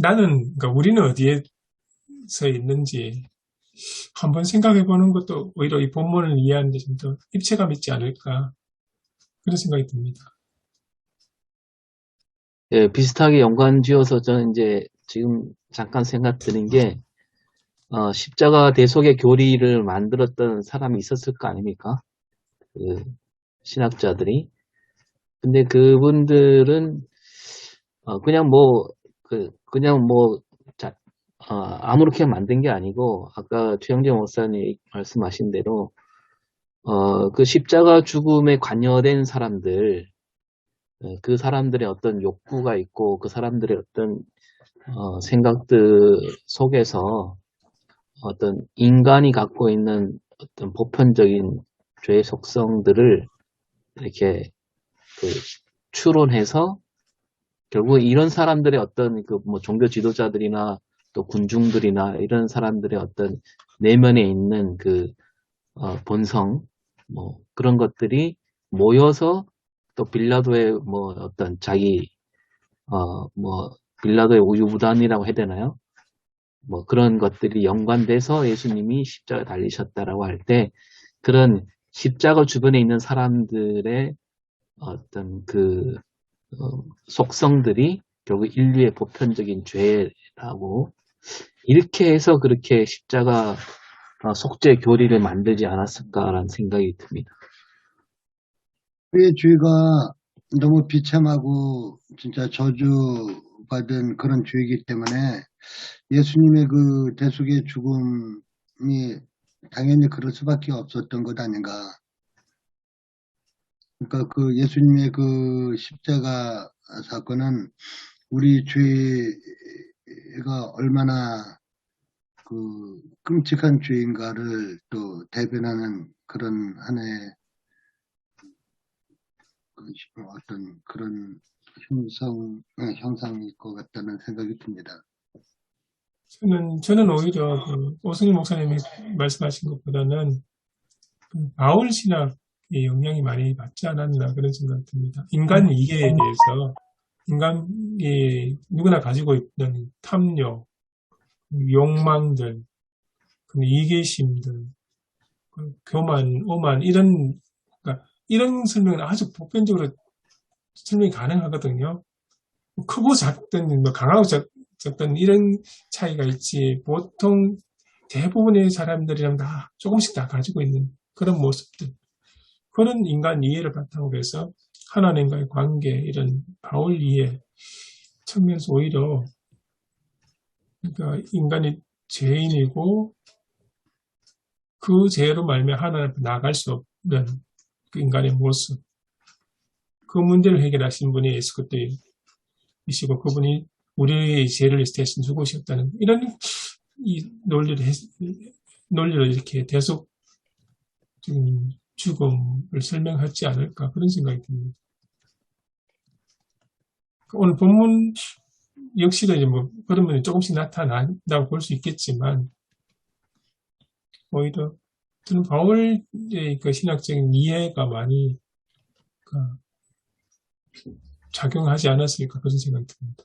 그러니까 우리는 어디에서 있는지 한번 생각해 보는 것도 오히려 이 본문을 이해하는 데 좀 더 입체감 있지 않을까 그런 생각이 듭니다. 예, 비슷하게 연관 지어서 저는 이제 지금 잠깐 생각 드는 게, 십자가 대속의 교리를 만들었던 사람이 있었을 거 아닙니까? 그 신학자들이. 근데 그분들은, 그냥 뭐, 그냥 뭐, 아무렇게 만든 게 아니고, 아까 최영재 목사님 말씀하신 대로, 그 십자가 죽음에 관여된 사람들, 그 사람들의 어떤 욕구가 있고, 그 사람들의 어떤, 생각들 속에서 어떤 인간이 갖고 있는 어떤 보편적인 죄의 속성들을 이렇게 그 추론해서 결국 이런 사람들의 어떤 그 뭐 종교 지도자들이나 또 군중들이나 이런 사람들의 어떤 내면에 있는 그 본성 뭐 그런 것들이 모여서 또 빌라도의 뭐 어떤 자기 뭐 빌라도의 우유부단이라고 해야 되나요? 뭐 그런 것들이 연관돼서 예수님이 십자가에 달리셨다라고 할 때 그런 십자가 주변에 있는 사람들의 어떤 그 속성들이 결국 인류의 보편적인 죄라고 이렇게 해서 그렇게 십자가 속죄 교리를 만들지 않았을까라는 생각이 듭니다. 우리의 죄가 너무 비참하고 진짜 저주받은 그런 죄이기 때문에 예수님의 그 대속의 죽음이 당연히 그럴 수밖에 없었던 것 아닌가. 그러니까 그 예수님의 그 십자가 사건은 우리 죄가 얼마나 그 끔찍한 죄인가를 또 대변하는 그런 하나의 어떤 그런 형상일 것 같다는 생각이 듭니다. 저는 오히려 그 오승희 목사님이 말씀하신 것보다는 그 바울 신학의 영향이 많이 받지 않았나 그런 생각이 듭니다. 인간 이해에 대해서 인간이 누구나 가지고 있는 탐욕, 욕망들, 이기심들, 교만, 오만 그러니까 이런 설명은 아주 보편적으로 설명이 가능하거든요. 크고 작든 뭐 강하고 작든 이런 차이가 있지 보통 대부분의 사람들이랑 다 조금씩 다 가지고 있는 그런 모습들 그런 인간 이해를 바탕으로 해서 하나님과의 관계 이런 바울 이해 측면에서 오히려 그러니까 인간이 죄인이고 그 죄로 말미암아 하나님 앞에 나아갈 수 없는 그 인간의 모습 그 문제를 해결하신 분이 예수 그리스도이시고 그분이 우리의 죄를 대신 죽으셨다는 이런 이 논리를 이렇게 대속적인 죽음을 설명하지 않을까 그런 생각이 듭니다. 오늘 본문 역시도 이제 뭐 그런 면이 조금씩 나타난다고 볼 수 있겠지만 오히려 저는 바울의 그 신학적인 이해가 많이 작용하지 않았을까 그런 생각이 듭니다.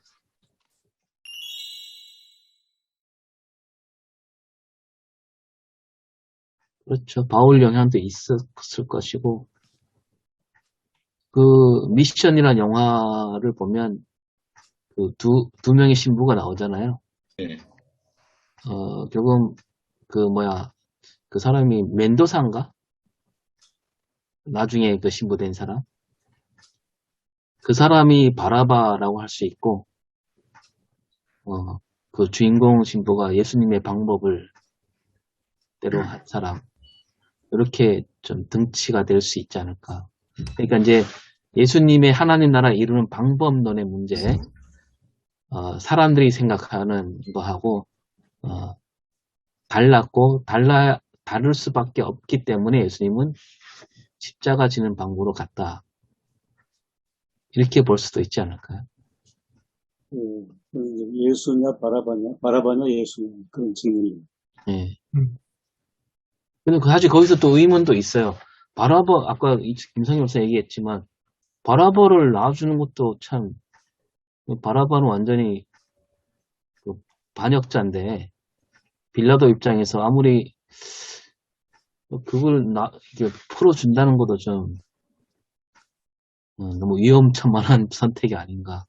그렇죠. 바울 영향도 있었을 것이고 그 미션이라는 영화를 보면 그 두 명의 신부가 나오잖아요. 예. 결국 그 사람이 멘도사인가? 나중에 그 신부된 사람. 그 사람이 바라바라고 할 수 있고, 그 주인공 신부가 예수님의 방법을 대로 한 사람. 이렇게 좀 등치가 될 수 있지 않을까. 그러니까 이제 예수님의 하나님 나라 이루는 방법론의 문제, 사람들이 생각하는 거하고, 다를 수밖에 없기 때문에 예수님은 십자가 지는 방법으로 갔다. 이렇게 볼 수도 있지 않을까요? 예수냐 바라바냐 예수냐 그런 질문이에요. 예. 근데 사실 거기서 또 의문도 있어요. 바라바 아까 김성희 목사 얘기했지만 바라바를 놔주는 것도 참 바라바는 완전히 반역자인데 빌라도 입장에서 아무리 그걸 이렇게 풀어준다는 것도 좀 너무 위험천만한 선택이 아닌가.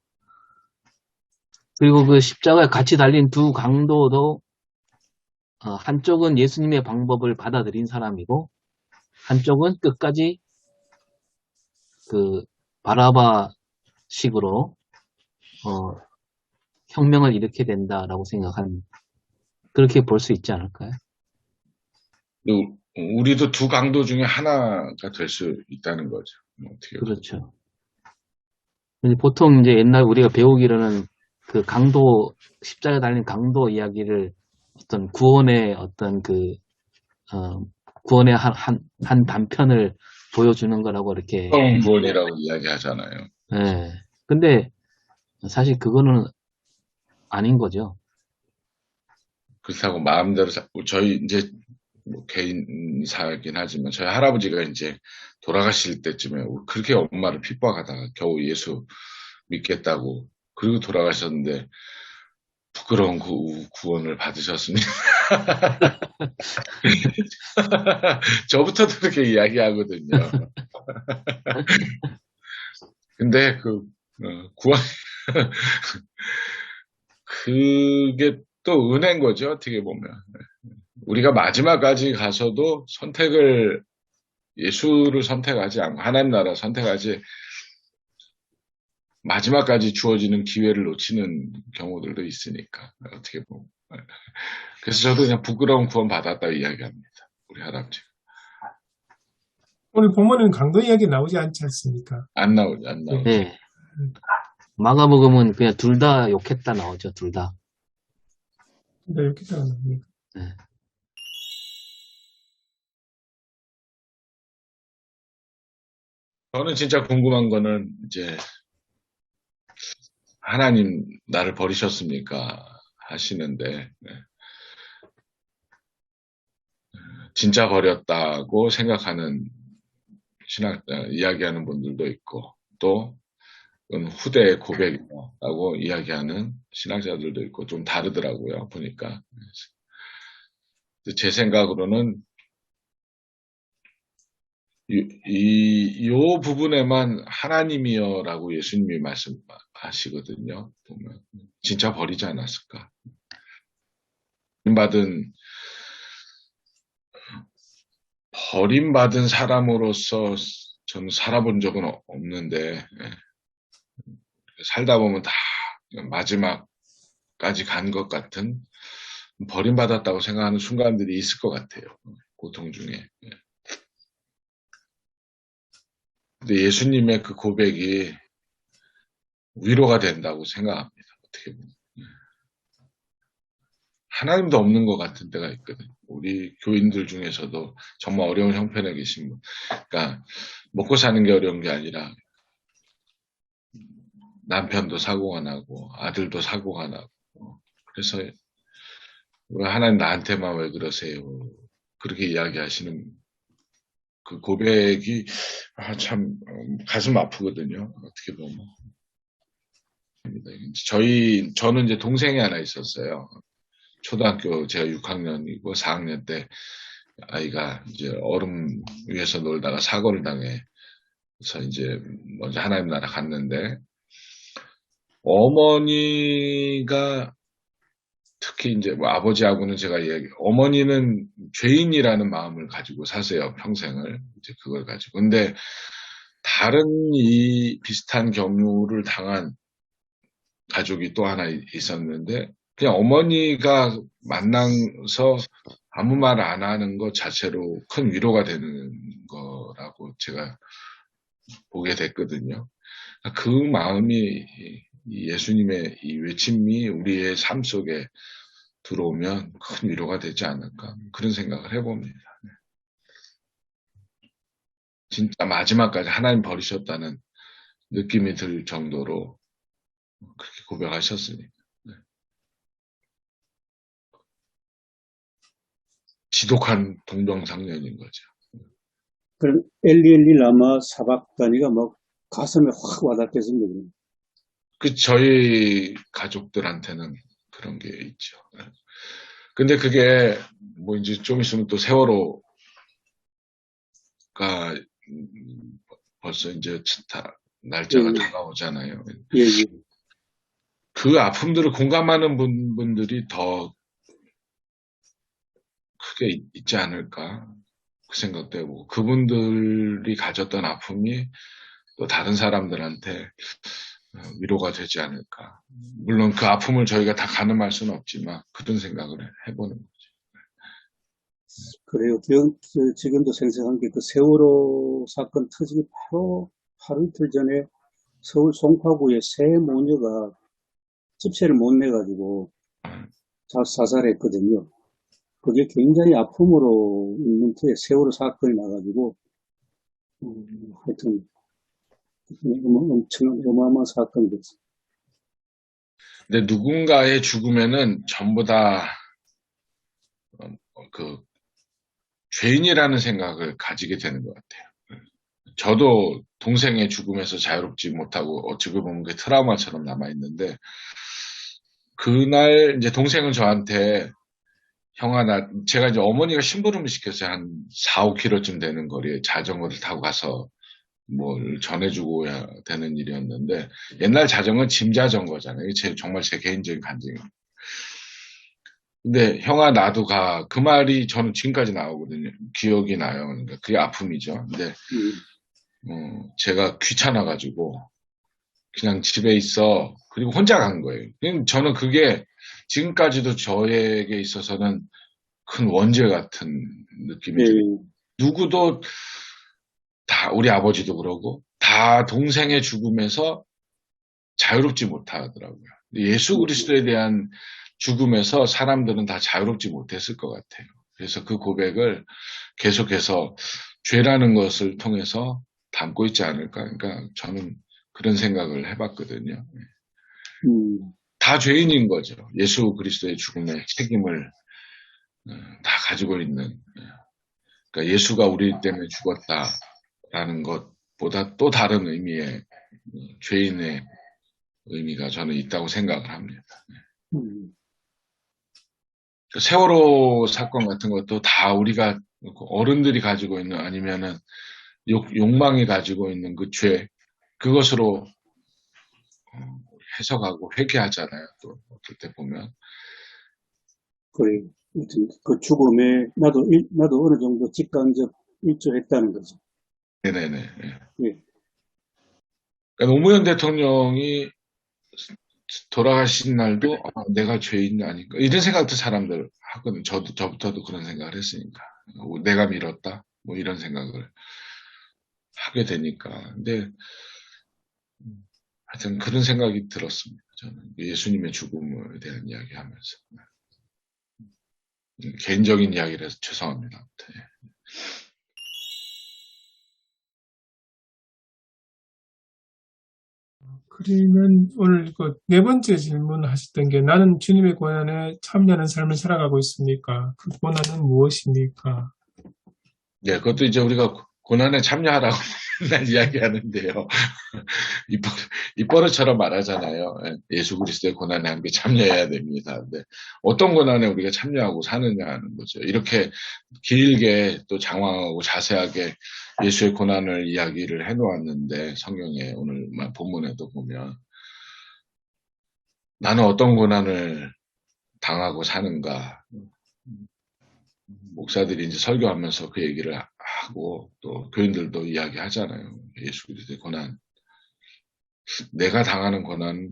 그리고 그 십자가에 같이 달린 두 강도도 한쪽은 예수님의 방법을 받아들인 사람이고 한쪽은 끝까지 그 바라바식으로 혁명을 일으켜야 된다라고 생각한 그렇게 볼 수 있지 않을까요? 우리도 두 강도 중에 하나가 될 수 있다는 거죠. 어떻게 그렇죠. 보통 이제 옛날 우리가 배우기로는 그 강도, 십자가에 달린 강도 이야기를 어떤 구원의 어떤 구원의 한 단편을 보여주는 거라고 이렇게. 구원이라고 이야기하잖아요. 네. 근데 사실 그거는 아닌 거죠. 그렇다고 마음대로, 저희 이제 뭐 개인사긴 하지만 저희 할아버지가 이제 돌아가실 때쯤에 그렇게 엄마를 핍박하다가 겨우 예수 믿겠다고 그리고 돌아가셨는데 부끄러운 구원을 받으셨습니다. 저부터도 그렇게 이야기하거든요. 근데 구원 그게 또 은혜인 거죠. 어떻게 보면 우리가 마지막까지 가서도 예수를 선택하지 않고 하나님 나라 선택하지 마지막까지 주어지는 기회를 놓치는 경우들도 있으니까 어떻게 보면. 그래서 저도 그냥 부끄러운 구원 받았다고 이야기합니다. 우리 할아버지. 오늘 본문은 강도 이야기 나오지 않지 않습니까? 안 나오죠. 네. 마가복음은 그냥 둘 다 욕했다 나오죠. 둘 다. 네, 이렇게 나옵니다. 네. 저는 진짜 궁금한 거는 이제 하나님 나를 버리셨습니까? 하시는데 진짜 버렸다고 생각하는 이야기하는 분들도 있고 또 후대의 고백이라고 이야기하는 신학자들도 있고 좀 다르더라고요. 보니까 제 생각으로는 이 부분에만 하나님이여라고 예수님이 말씀하시거든요. 보면 진짜 버리지 않았을까? 버림받은 사람으로서 저는 살아본 적은 없는데 살다 보면 다 마지막까지 간 것 같은 버림받았다고 생각하는 순간들이 있을 것 같아요. 고통 중에. 근데 예수님의 그 고백이 위로가 된다고 생각합니다. 어떻게 보면. 하나님도 없는 것 같은 때가 있거든요. 우리 교인들 중에서도 정말 어려운 형편에 계신 분. 그러니까 먹고 사는 게 어려운 게 아니라 남편도 사고가 나고 아들도 사고가 나고 그래서 왜 하나님 나한테만 왜 그러세요? 그렇게 이야기하시는 그 고백이 참 가슴 아프거든요. 어떻게 보면. 저는 이제 동생이 하나 있었어요. 초등학교 제가 6학년이고 4학년 때 아이가 이제 얼음 위에서 놀다가 사고를 당해서 이제 먼저 하나님 나라 갔는데 어머니가 특히 이제 뭐 아버지하고는 제가 어머니는 죄인이라는 마음을 가지고 사세요. 평생을 이제 그걸 가지고. 근데 다른 이 비슷한 경우를 당한 가족이 또 하나 있었는데 그냥 어머니가 만나서 아무 말 안 하는 것 자체로 큰 위로가 되는 거라고 제가 보게 됐거든요. 그 마음이 예수님의 이 외침이 우리의 삶 속에 들어오면 큰 위로가 되지 않을까 그런 생각을 해봅니다. 진짜 마지막까지 하나님 버리셨다는 느낌이 들 정도로 그렇게 고백하셨으니까. 지독한 동병상련인 거죠. 그럼 엘리 라마 사박다니가 막 가슴에 확 와닿겠습니다. 저희 가족들한테는 그런 게 있죠. 근데 그게 뭐 이제 좀 있으면 또 세월호가 벌써 이제 날짜가 예, 다가오잖아요. 예, 예. 그 아픔들을 공감하는 분들이 더 크게 있지 않을까 그 생각도 해보고 그분들이 가졌던 아픔이 또 다른 사람들한테 위로가 되지 않을까. 물론 그 아픔을 저희가 다 가늠할 수는 없지만 그런 생각을 해보는 거죠. 그래요. 지금도 생생한 게 그 세월호 사건 터지기 바로 하루 이틀 전에 서울 송파구의 세 모녀가 집세를 못 내가지고 자살했거든요. 그게 굉장히 아픔으로 있는 터에 세월호 사건이 나가지고, 하여튼, 엄청 어마어마한 사건이 됐어요. 근데 누군가의 죽음에는 전부 다 그 죄인이라는 생각을 가지게 되는 것 같아요. 저도 동생의 죽음에서 자유롭지 못하고 어찌 보면 그게 트라우마처럼 남아있는데 그날 이제 동생은 저한테 형아 제가 이제 어머니가 심부름을 시켰어요. 한 4, 5km쯤 되는 거리에 자전거를 타고 가서 뭘 전해주고 해야 되는 일이었는데 옛날 자전거는 짐 자전거잖아요. 정말 제 개인적인 간증이에요. 근데 형아 나도 가. 그 말이 저는 지금까지 나오거든요. 기억이 나요. 그러니까 그게 아픔이죠. 근데 제가 귀찮아가지고 그냥 집에 있어. 그리고 혼자 간 거예요. 저는 그게 지금까지도 저에게 있어서는 큰 원죄 같은 느낌이 예, 들어요. 누구도 다 우리 아버지도 그러고 다 동생의 죽음에서 자유롭지 못하더라고요. 예수 그리스도에 대한 죽음에서 사람들은 다 자유롭지 못했을 것 같아요. 그래서 그 고백을 계속해서 죄라는 것을 통해서 담고 있지 않을까. 그러니까 저는 그런 생각을 해봤거든요. 다 죄인인 거죠. 예수 그리스도의 죽음의 책임을 다 가지고 있는. 그러니까 예수가 우리 때문에 죽었다라는 것보다 또 다른 의미의 죄인의 의미가 저는 있다고 생각을 합니다. 세월호 사건 같은 것도 다 우리가 어른들이 가지고 있는 아니면은 욕망이 가지고 있는 그 죄, 그것으로 해석하고 회개하잖아요. 또 어떨 때 보면. 그래요. 그 죽음에 나도 어느 정도 직간접 일조했다는 거죠. 네네네. 예, 그러니까 노무현 대통령이 돌아가신 날도 내가 죄인 아닌가 이런 생각도 사람들 하거든요. 저부터도 그런 생각을 했으니까 내가 밀었다 뭐 이런 생각을 하게 되니까. 근데 하여튼 그런 생각이 들었습니다. 저는 예수님의 죽음에 대한 이야기하면서 개인적인 이야기라서 죄송합니다. 네. 그러면 오늘 그 네 번째 질문 하셨던 게 나는 주님의 고난에 참여하는 삶을 살아가고 있습니까? 그 고난은 무엇입니까? 네, 그것도 이제 우리가 고난에 참여하라고 맨날 이야기하는데요. 입버릇처럼 말하잖아요. 예수 그리스도의 고난에 함께 참여해야 됩니다. 근데 어떤 고난에 우리가 참여하고 사느냐는 거죠. 이렇게 길게 또 장황하고 자세하게 예수의 고난을 이야기를 해놓았는데 성경에 오늘 본문에도 보면 나는 어떤 고난을 당하고 사는가. 목사들이 이제 설교하면서 그 얘기를 하고 또 교인들도 이야기하잖아요. 예수 그리스도의 고난. 내가 당하는 고난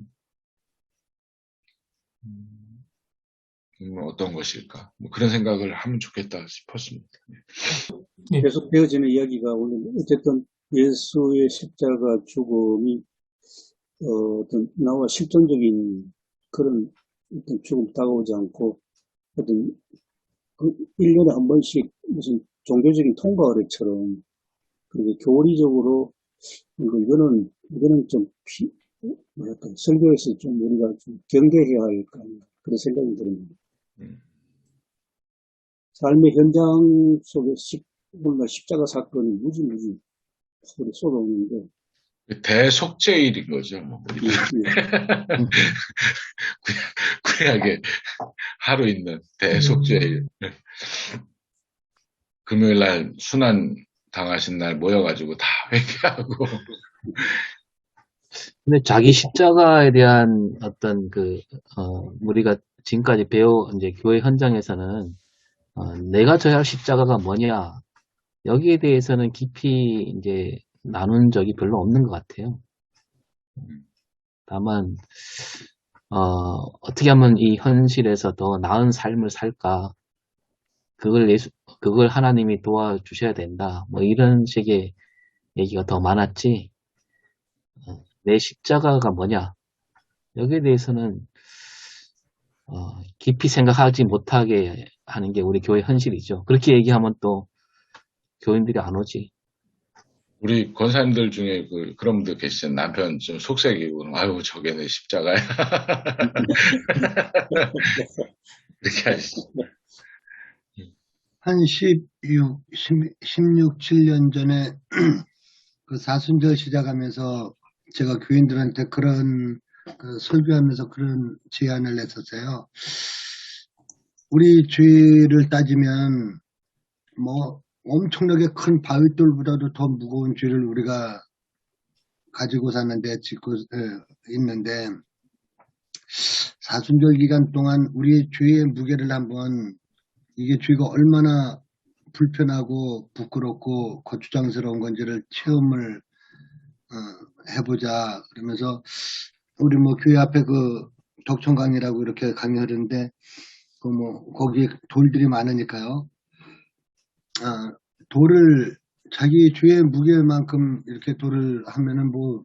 어떤 것일까? 뭐 그런 생각을 하면 좋겠다 싶었습니다. 네. 계속 되어지는 이야기가 오늘 어쨌든 예수의 십자가 죽음이 어떤 나와 실존적인 그런 어떤 죽음 다가오지 않고 어떤 그 1년에 한 번씩 무슨 종교적인 통과 의례처럼 그리고 교리적으로 이거는 좀 뭐랄까 설교에서 좀 우리가 좀 경계해야 할 그런 생각이 듭니다. 삶의 현장 속에 뭔가 십자가 사건이 무지 소리 쏟아오는데 대속죄일인 거죠. 뭐. 예, 예. 구약에 하루 있는 대속죄일. 금요일 날 순환 당하신 날 모여가지고 다 회개하고. 근데 자기 십자가에 대한 어떤 우리가 지금까지 이제 교회 현장에서는, 내가 져야 할 십자가가 뭐냐, 여기에 대해서는 깊이 이제 나눈 적이 별로 없는 것 같아요. 다만, 어떻게 하면 이 현실에서 더 나은 삶을 살까, 그걸 하나님이 도와주셔야 된다. 뭐 이런 식의 얘기가 더 많았지, 내 십자가가 뭐냐, 여기에 대해서는, 깊이 생각하지 못하게 하는 게 우리 교회 현실이죠. 그렇게 얘기하면 또 교인들이 안 오지. 우리 권사님들 중에 그런 분들 계시잖아요. 남편 좀 속색이고, 아유, 저게 내 십자가야. 이렇게 하시죠. 한 16, 17년 전에 그 사순절 시작하면서 제가 교인들한테 그런 설교하면서 그런 제안을 했었어요. 우리 죄를 따지면 뭐 엄청나게 큰 바위돌보다도 더 무거운 죄를 우리가 가지고 사는데 짓고 있는데 사순절 기간 동안 우리의 죄의 무게를 한번 이게 죄가 얼마나 불편하고 부끄럽고 거추장스러운 건지를 체험을 해보자 그러면서 우리 뭐 교회 앞에 그 덕천강이라고 이렇게 강의하는데 그 뭐 거기에 돌들이 많으니까요. 돌을 자기 죄의 무게만큼 이렇게 돌을 하면은 뭐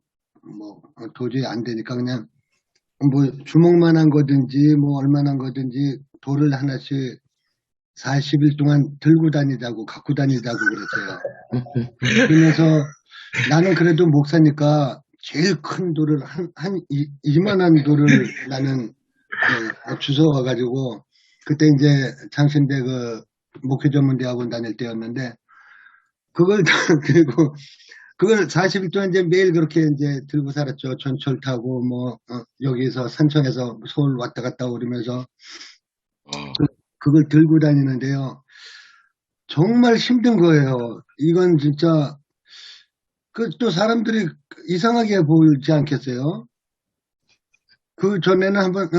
도저히 안 되니까 그냥 뭐 주먹만한 거든지 뭐 얼마나 거든지 돌을 하나씩 40일 동안 들고 다니자고 갖고 다니자고 그랬어요. 그러면서 나는 그래도 목사니까 제일 큰 돌을 이만한 돌을 나는 주워와가지고 그때 이제 장신대 그 목회전문대학원 다닐 때였는데 그리고 그걸 40일 동안 이제 매일 그렇게 이제 들고 살았죠. 전철 타고 뭐 여기서 산청에서 서울 왔다 갔다 오르면서 그걸 들고 다니는데요. 정말 힘든 거예요. 이건 진짜 또 사람들이 이상하게 보이지 않겠어요? 그 전에는 한번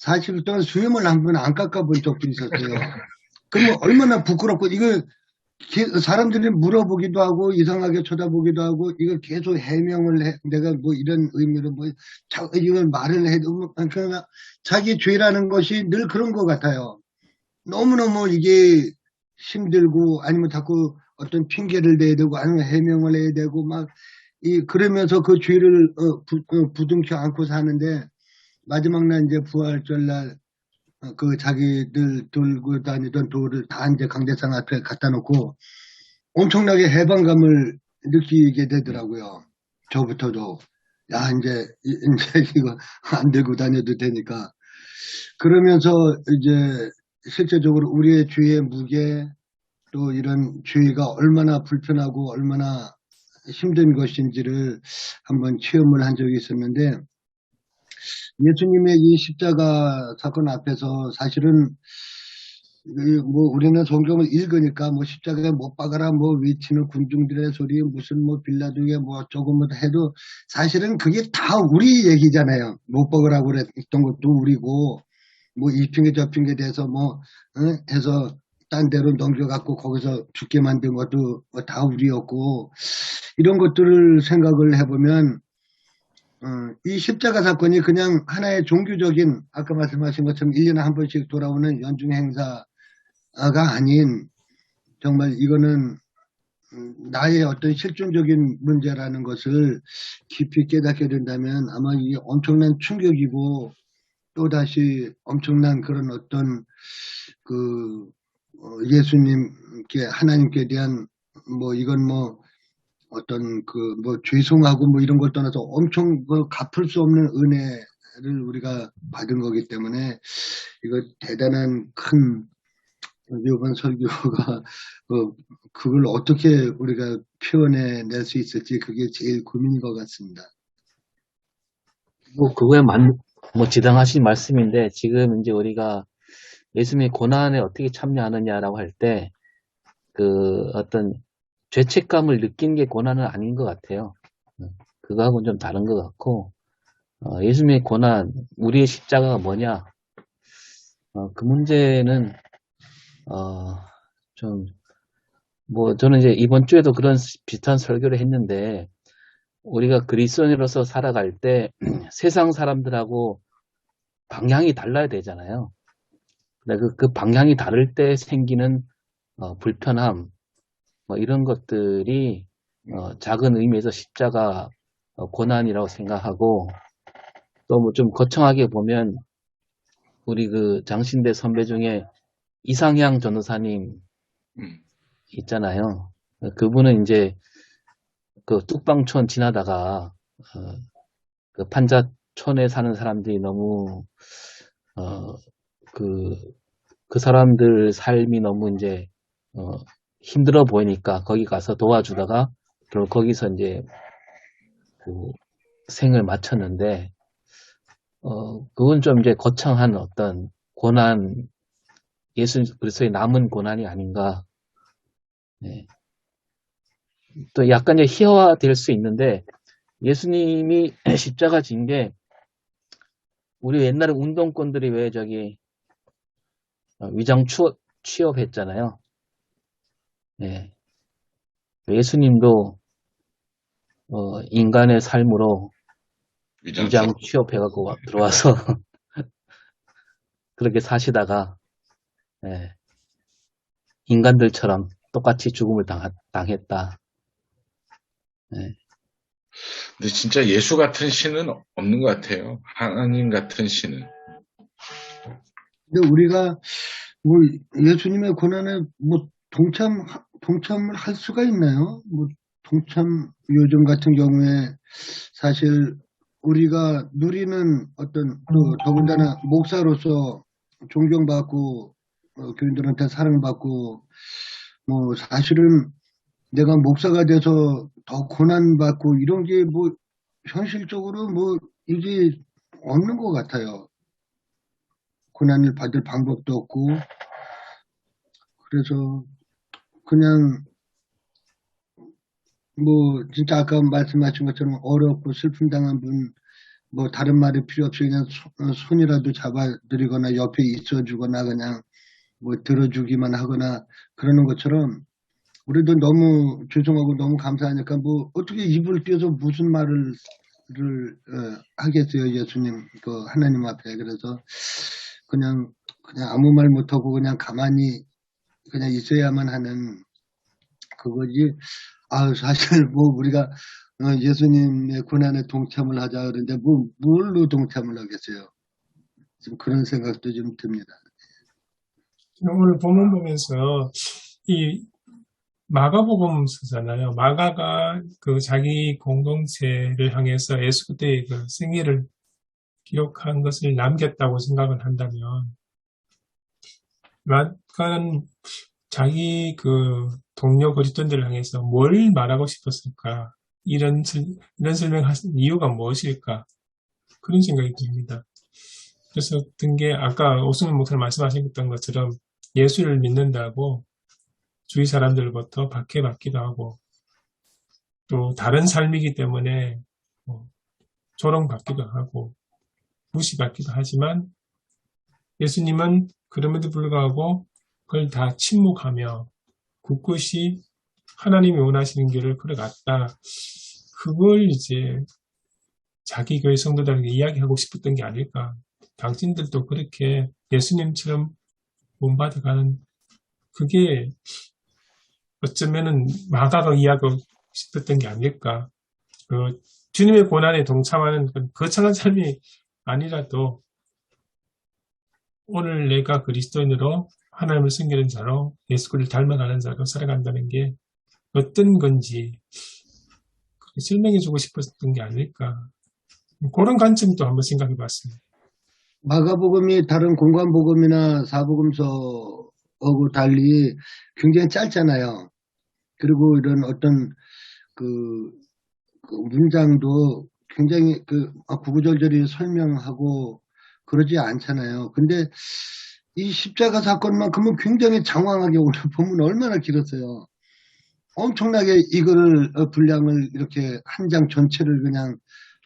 40일 동안 수염을 한번 안 깎아본 적도 있었어요. 그러면 얼마나 부끄럽고 이걸 사람들이 물어보기도 하고 이상하게 쳐다보기도 하고 이걸 계속 해명을 해. 내가 뭐 이런 의미로 뭐 이걸 말을 해도 그러나 자기 죄라는 것이 늘 그런 것 같아요. 너무너무 이게 힘들고 아니면 자꾸 어떤 핑계를 대야 되고 아니면 해명을 해야 되고 막 그러면서 그 죄를 부둥켜 안고 사는데 마지막 날 이제 부활절 날 그 자기들 들고 다니던 돌을 다 이제 강대상 앞에 갖다 놓고 엄청나게 해방감을 느끼게 되더라고요. 저부터도 야 이제 이거 안 들고 다녀도 되니까 그러면서 이제 실제적으로 우리의 죄의 무게 또 이런 죄가 얼마나 불편하고 얼마나 힘든 것인지를 한번 체험을 한 적이 있었는데 예수님의 이 십자가 사건 앞에서 사실은 뭐 우리는 성경을 읽으니까 뭐 십자가에 못 박아라 뭐 외치는 군중들의 소리 무슨 뭐 빌라도에 뭐 어쩌고 뭐 해도 사실은 그게 다 우리 얘기잖아요. 못 박으라고 그랬던 것도 우리고 뭐 이 핑계 저 핑계 대해서 뭐 해서 딴 데로 넘겨갖고 거기서 죽게 만든 것도 다 우리였고 이런 것들을 생각을 해보면 이 십자가 사건이 그냥 하나의 종교적인 아까 말씀하신 것처럼 1년에 한 번씩 돌아오는 연중 행사가 아닌 정말 이거는 나의 어떤 실존적인 문제라는 것을 깊이 깨닫게 된다면 아마 이게 엄청난 충격이고 또다시 엄청난 그런 어떤 예수님께 하나님께 대한 뭐 이건 뭐 어떤 뭐 죄송하고 뭐 이런 걸 떠나서 엄청 갚을 수 없는 은혜를 우리가 받은 거기 때문에 이거 대단한 큰 이번 설교가 그걸 어떻게 우리가 표현해 낼 수 있을지 그게 제일 고민인 것 같습니다. 뭐 그거에 뭐 지당하신 말씀인데 지금 이제 우리가 예수님의 고난에 어떻게 참여하느냐라고 할 때 그 어떤 죄책감을 느낀 게 고난은 아닌 것 같아요. 그거하고는 좀 다른 것 같고 예수님의 고난, 우리의 십자가가 뭐냐? 그 문제는 좀 뭐 저는 이제 이번 주에도 그런 비슷한 설교를 했는데 우리가 그리스도인으로서 살아갈 때 세상 사람들하고 방향이 달라야 되잖아요. 근데 그 방향이 다를 때 생기는 불편함, 뭐 이런 것들이 작은 의미에서 십자가 고난이라고 생각하고 또 뭐 좀 거창하게 보면 우리 그 장신대 선배 중에 이상향 전도사님 있잖아요. 그분은 이제 그 뚝방촌 지나다가 그 판자촌에 사는 사람들이 너무 그 사람들 삶이 너무 이제 힘들어 보이니까 거기 가서 도와주다가 그리고 거기서 이제 그 생을 마쳤는데 그건 좀 이제 거창한 어떤 고난, 예수 그리스도의 남은 고난이 아닌가. 네. 또 약간 이제 희화화될 수 있는데 예수님이 십자가 진 게 우리 옛날에 운동권들이 왜 저기 위장 취업했잖아요. 네. 예수님도 인간의 삶으로 위장 취업해갖고 들어와서 그렇게 사시다가 네. 인간들처럼 똑같이 죽음을 당했다. 네. 근데 진짜 예수 같은 신은 없는 것 같아요. 하나님 같은 신은. 근데 우리가 뭐 예수님의 고난에 뭐 동참을 할 수가 있나요? 뭐 요즘 같은 경우에 사실 우리가 누리는 어떤 더군다나 목사로서 존경받고 교인들한테 사랑받고 뭐 사실은 내가 목사가 돼서 더 고난받고 이런 게 뭐 현실적으로 뭐 이게 없는 것 같아요. 고난을 받을 방법도 없고 그래서 그냥 뭐 진짜 아까 말씀하신 것처럼 어렵고 슬픔 당한 분 뭐 다른 말이 필요 없이 그냥 손이라도 잡아드리거나 옆에 있어주거나 그냥 뭐 들어주기만 하거나 그러는 것처럼 우리도 너무 죄송하고 너무 감사하니까 뭐 어떻게 입을 떼서 무슨 말을 하겠어요 예수님 그 하나님 앞에. 그래서 그냥 아무 말 못하고 그냥 가만히 그냥 있어야만 하는 그거지. 사실 뭐 우리가 예수님의 고난에 동참을 하자 그러는데 뭐 뭘로 동참을 하겠어요. 좀 그런 생각도 좀 듭니다. 오늘 본문 보면서 이 마가복음서잖아요. 마가가 그 자기 공동체를 향해서 예수 그때의 그 생애를 기록한 것을 남겼다고 생각을 한다면 마가는 자기 그 동료 그리스도인들을 향해서 뭘 말하고 싶었을까? 이런 설명하신 이유가 무엇일까? 그런 생각이 듭니다. 그래서 든 게 아까 오승훈 목사님 말씀하셨던 것처럼 예수를 믿는다고 주위 사람들로부터 박해받기도 하고 또 다른 삶이기 때문에 조롱받기도 하고 무시받기도 하지만 예수님은 그럼에도 불구하고 그걸 다 침묵하며 굳굳이 하나님이 원하시는 길을 걸어갔다. 그걸 이제 자기 교회 성도들에게 이야기하고 싶었던 게 아닐까. 당신들도 그렇게 예수님처럼 본받아가는 그게 어쩌면은 마가가 이야기하고 싶었던 게 아닐까. 주님의 고난에 동참하는 거창한 삶이 아니라도 오늘 내가 그리스도인으로 하나님을 섬기는 자로 예수를 닮아가는 자로 살아간다는 게 어떤 건지 설명해주고 싶었던 게 아닐까. 그런 관점도 한번 생각해 봤습니다. 마가복음이 다른 공관복음이나 사복음서 달리 굉장히 짧잖아요. 그리고 이런 어떤 그 문장도 굉장히 구구절절히 설명하고 그러지 않잖아요. 근데 이 십자가 사건만큼은 굉장히 장황하게 오늘 보면 얼마나 길었어요. 엄청나게 이거를 분량을 이렇게 한 장 전체를 그냥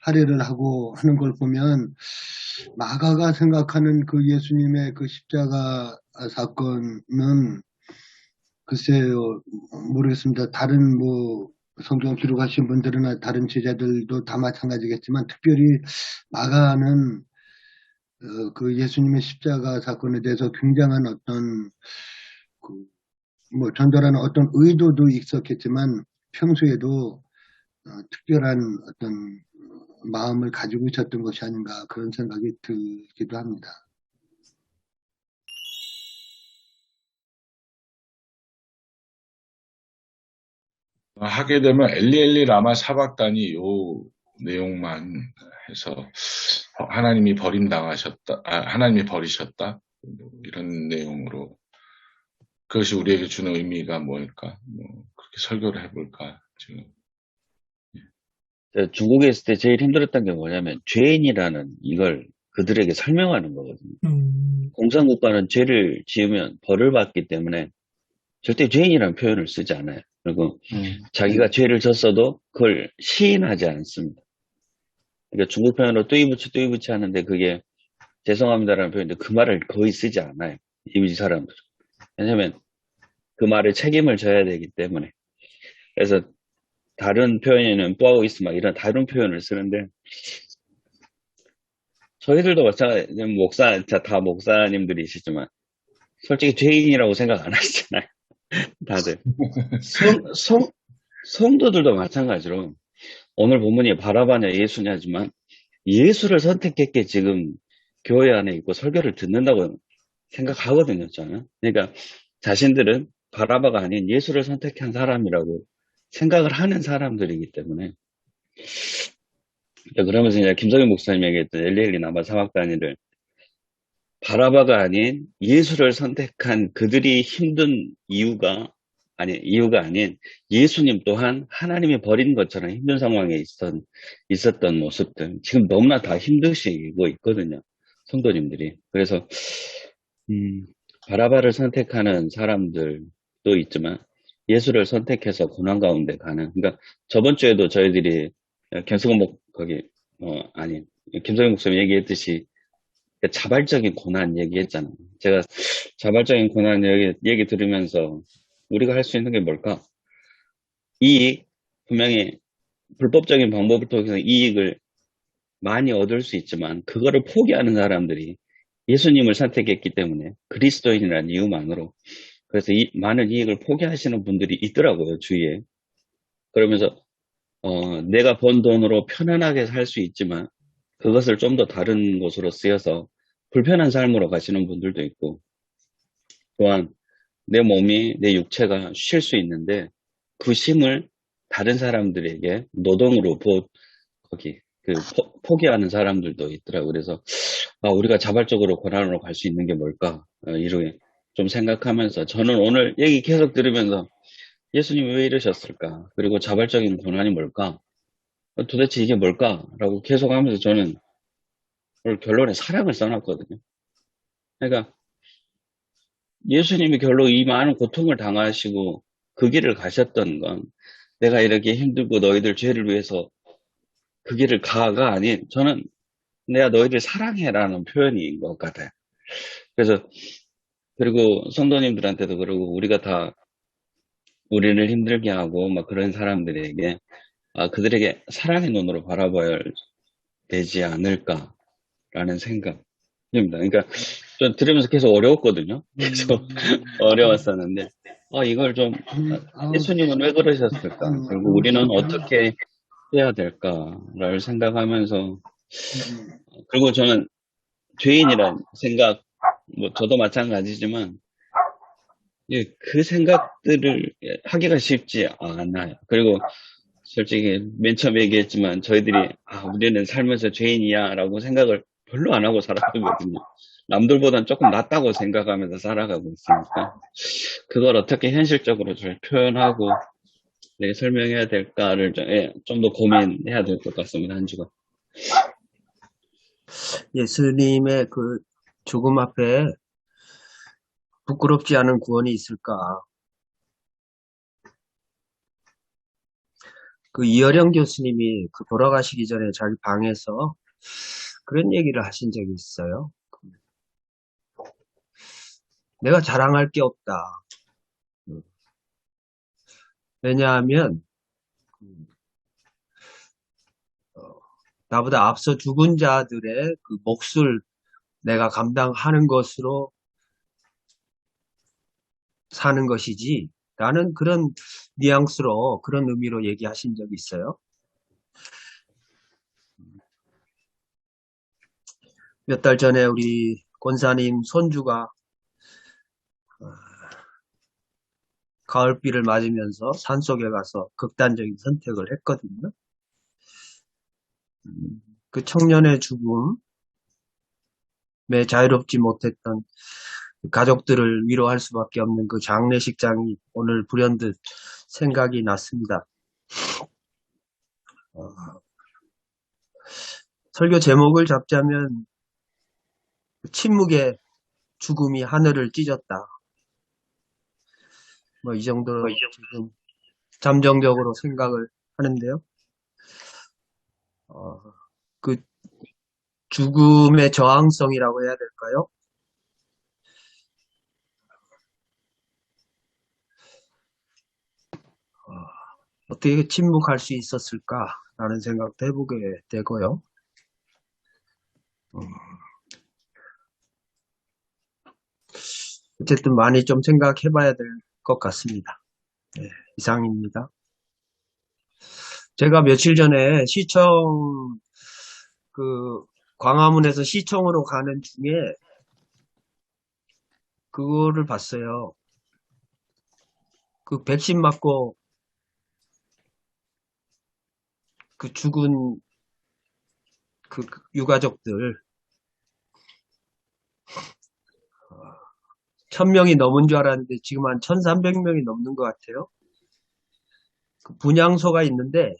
할애를 하고 하는 걸 보면 마가가 생각하는 그 예수님의 그 십자가 사건은 글쎄요, 모르겠습니다. 다른 뭐 성경 기록하신 분들이나 다른 제자들도 다 마찬가지겠지만 특별히 마가는 그 예수님의 십자가 사건에 대해서 굉장한 어떤 뭐 전달하는 어떤 의도도 있었겠지만 평소에도 특별한 어떤 마음을 가지고 있었던 것이 아닌가 그런 생각이 들기도 합니다. 하게 되면 엘리 라마 사박단이 요 내용만 해서 하나님이 하나님이 버리셨다 이런 내용으로 그것이 우리에게 주는 의미가 뭘까? 그렇게 설교를 해볼까 지금. 중국에 있을 때 제일 힘들었던 게 뭐냐면 죄인이라는 이걸 그들에게 설명하는 거거든요. 공산국가는 죄를 지으면 벌을 받기 때문에 절대 죄인이라는 표현을 쓰지 않아요. 그리고 자기가 죄를 졌어도 그걸 시인하지 않습니다. 그러니까 중국 표현으로 뚜이부치 하는데 그게 죄송합니다라는 표현인데 그 말을 거의 쓰지 않아요. 이미지 사람들은. 왜냐하면 그 말에 책임을 져야 되기 때문에. 그래서 다른 표현에는 뿌아오이스 막 이런 다른 표현을 쓰는데 저희들도 마찬가지 다 목사님들이시지만 솔직히 죄인이라고 생각 안 하시잖아요. 다들. 성도들도 마찬가지로 오늘 본문이 바라바냐 예수냐지만 예수를 선택했기에 지금 교회 안에 있고 설교를 듣는다고 생각하거든요. 저는. 그러니까 자신들은 바라바가 아닌 예수를 선택한 사람이라고 생각을 하는 사람들이기 때문에 그러면서 이제 김성현 목사님이 얘기했던 엘리엘리 남아 사막단위를 바라바가 아닌 예수를 선택한 그들이 힘든 이유가 아닌 예수님 또한 하나님이 버린 것처럼 힘든 상황에 있었던 모습들 지금 너무나 다 힘드시고 있거든요. 성도님들이. 그래서 바라바를 선택하는 사람들도 있지만 예수를 선택해서 고난 가운데 가는. 그러니까 저번 주에도 저희들이 김성현 목사님 얘기했듯이 자발적인 고난 얘기했잖아요. 제가 자발적인 고난 얘기 들으면서 우리가 할 수 있는 게 뭘까? 이익, 분명히 불법적인 방법을 통해서 이익을 많이 얻을 수 있지만 그거를 포기하는 사람들이 예수님을 선택했기 때문에 그리스도인이라는 이유만으로 그래서 많은 이익을 포기하시는 분들이 있더라고요, 주위에. 그러면서 내가 번 돈으로 편안하게 살 수 있지만 그것을 좀 더 다른 곳으로 쓰여서 불편한 삶으로 가시는 분들도 있고 또한 내 몸이, 내 육체가 쉴 수 있는데 그 쉼을 다른 사람들에게 노동으로 포기하는 사람들도 있더라고요. 그래서 우리가 자발적으로 고난으로 갈 수 있는 게 뭘까? 이렇게 좀 생각하면서 저는 오늘 얘기 계속 들으면서 예수님이 왜 이러셨을까? 그리고 자발적인 고난이 뭘까? 도대체 이게 뭘까? 라고 계속 하면서 저는 오늘 결론에 사랑을 써놨거든요. 그러니까 예수님이 결국 이 많은 고통을 당하시고 그 길을 가셨던 건 내가 이렇게 힘들고 너희들 죄를 위해서 그 길을 가가 아닌 저는 내가 너희들 사랑해라는 표현인 것 같아요. 그래서 그리고 성도님들한테도 그러고 우리가 다 우리를 힘들게 하고 막 그런 사람들에게 그들에게 사랑의 눈으로 바라봐야 되지 않을까라는 생각입니다. 그러니까 좀 들으면서 계속 어려웠거든요. 계속 어려웠었는데 이걸 좀 예수님은 왜 그러셨을까? 그리고 우리는 어떻게 해야 될까를 생각하면서 그리고 저는 죄인이란 생각 뭐 저도 마찬가지지만 그 생각들을 하기가 쉽지 않아요. 그리고 솔직히 맨 처음에 얘기했지만 저희들이 우리는 살면서 죄인이야 라고 생각을 별로 안 하고 살았거든요. 남들보단 조금 낫다고 생각하면서 살아가고 있으니까 그걸 어떻게 현실적으로 잘 표현하고 설명해야 될까를 좀 더 고민해야 될 것 같습니다. 한 주간. 예수님의 그 죽음 앞에 부끄럽지 않은 구원이 있을까? 그 이어령 교수님이 그 돌아가시기 전에 자기 방에서 그런 얘기를 하신 적이 있어요. 내가 자랑할 게 없다. 왜냐하면 나보다 앞서 죽은 자들의 그 몫을 내가 감당하는 것으로 사는 것이지 라는 그런 뉘앙스로 그런 의미로 얘기하신 적이 있어요. 몇 달 전에 우리 권사님 손주가 가을비를 맞으면서 산속에 가서 극단적인 선택을 했거든요. 그 청년의 죽음에 자유롭지 못했던 가족들을 위로할 수밖에 없는 그 장례식장이 오늘 불현듯 생각이 났습니다. 설교 제목을 잡자면 침묵의 죽음이 하늘을 찢었다. 뭐 이 정도로 지금 잠정적으로 생각을 하는데요. 그 죽음의 저항성이라고 해야 될까요? 어떻게 침묵할 수 있었을까라는 생각도 해보게 되고요. 어쨌든 많이 좀 생각해봐야 될 것 같습니다. 네, 이상입니다. 제가 며칠 전에 시청 광화문에서 시청으로 가는 중에 그거를 봤어요. 그 백신 맞고 그 죽은 그 유가족들 1000명이 넘은 줄 알았는데 지금 한 1300명이 넘는 것 같아요. 그 분향소가 있는데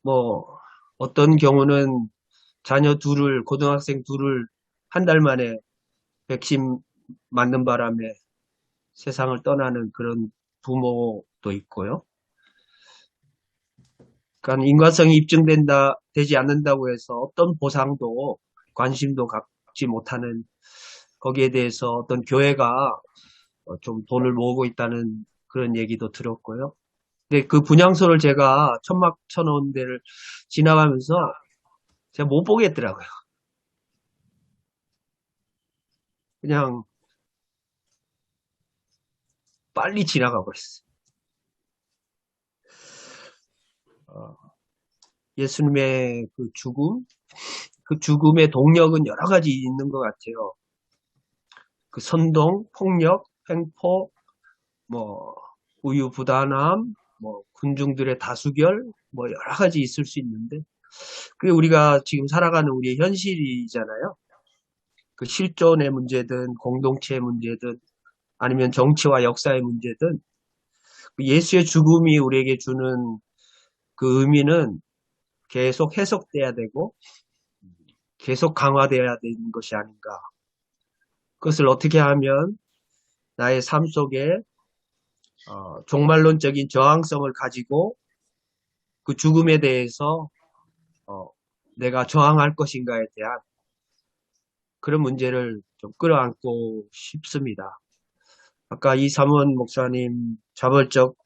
뭐 어떤 경우는 자녀 둘을 고등학생 둘을 한 달 만에 백신 맞는 바람에 세상을 떠나는 그런 부모도 있고요. 그러니까 인과성이 되지 않는다고 해서 어떤 보상도 관심도 갖지 못하는 거기에 대해서 어떤 교회가 좀 돈을 모으고 있다는 그런 얘기도 들었고요. 근데 그 분향소를 제가 천막 쳐놓은 데를 지나가면서 제가 못 보겠더라고요. 그냥 빨리 지나가 버렸어요. 예수님의 그 죽음의 동력은 여러 가지 있는 것 같아요. 그 선동, 폭력, 횡포, 뭐 우유부단함, 뭐 군중들의 다수결, 뭐 여러 가지 있을 수 있는데 그게 우리가 지금 살아가는 우리의 현실이잖아요. 그 실존의 문제든 공동체의 문제든 아니면 정치와 역사의 문제든 예수의 죽음이 우리에게 주는 그 의미는 계속 해석돼야 되고 계속 강화돼야 되는 것이 아닌가. 그것을 어떻게 하면 나의 삶 속에 종말론적인 저항성을 가지고 그 죽음에 대해서 내가 저항할 것인가에 대한 그런 문제를 좀 끌어안고 싶습니다. 아까 이삼원 목사님 자벌적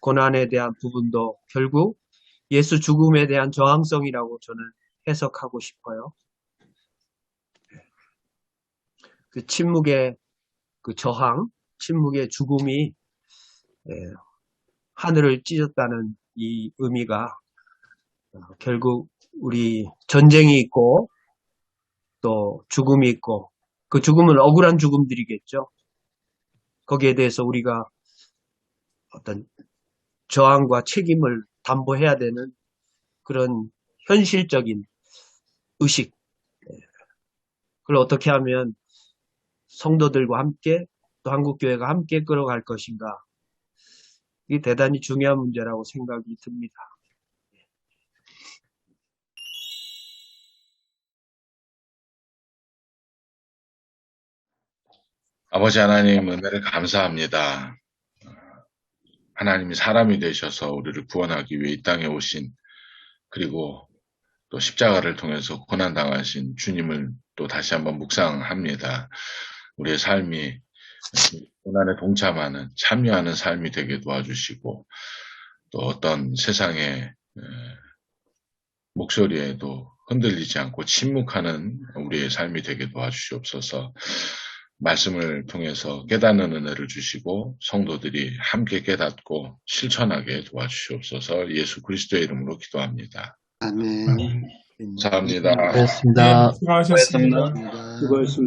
고난에 대한 부분도 결국 예수 죽음에 대한 저항성이라고 저는 해석하고 싶어요. 그 침묵의 그 저항, 침묵의 죽음이 하늘을 찢었다는 이 의미가 결국 우리 전쟁이 있고 또 죽음이 있고 그 죽음은 억울한 죽음들이겠죠. 거기에 대해서 우리가 어떤 저항과 책임을 담보해야 되는 그런 현실적인 의식. 그걸 어떻게 하면 성도들과 함께 또 한국교회가 함께 끌어갈 것인가. 이게 대단히 중요한 문제라고 생각이 듭니다. 아버지 하나님 은혜를 감사합니다. 하나님이 사람이 되셔서 우리를 구원하기 위해 이 땅에 오신, 그리고 또 십자가를 통해서 고난당하신 주님을 또 다시 한번 묵상합니다. 우리의 삶이 고난에 동참하는, 참여하는 삶이 되게 도와주시고, 또 어떤 세상의 목소리에도 흔들리지 않고 침묵하는 우리의 삶이 되게 도와주시옵소서. 말씀을 통해서 깨닫는 은혜를 주시고 성도들이 함께 깨닫고 실천하게 도와주시옵소서. 예수 그리스도의 이름으로 기도합니다. 아멘. 감사합니다. 고맙습니다. 수고하셨습니다. 감사합니다. 수고하셨습니다.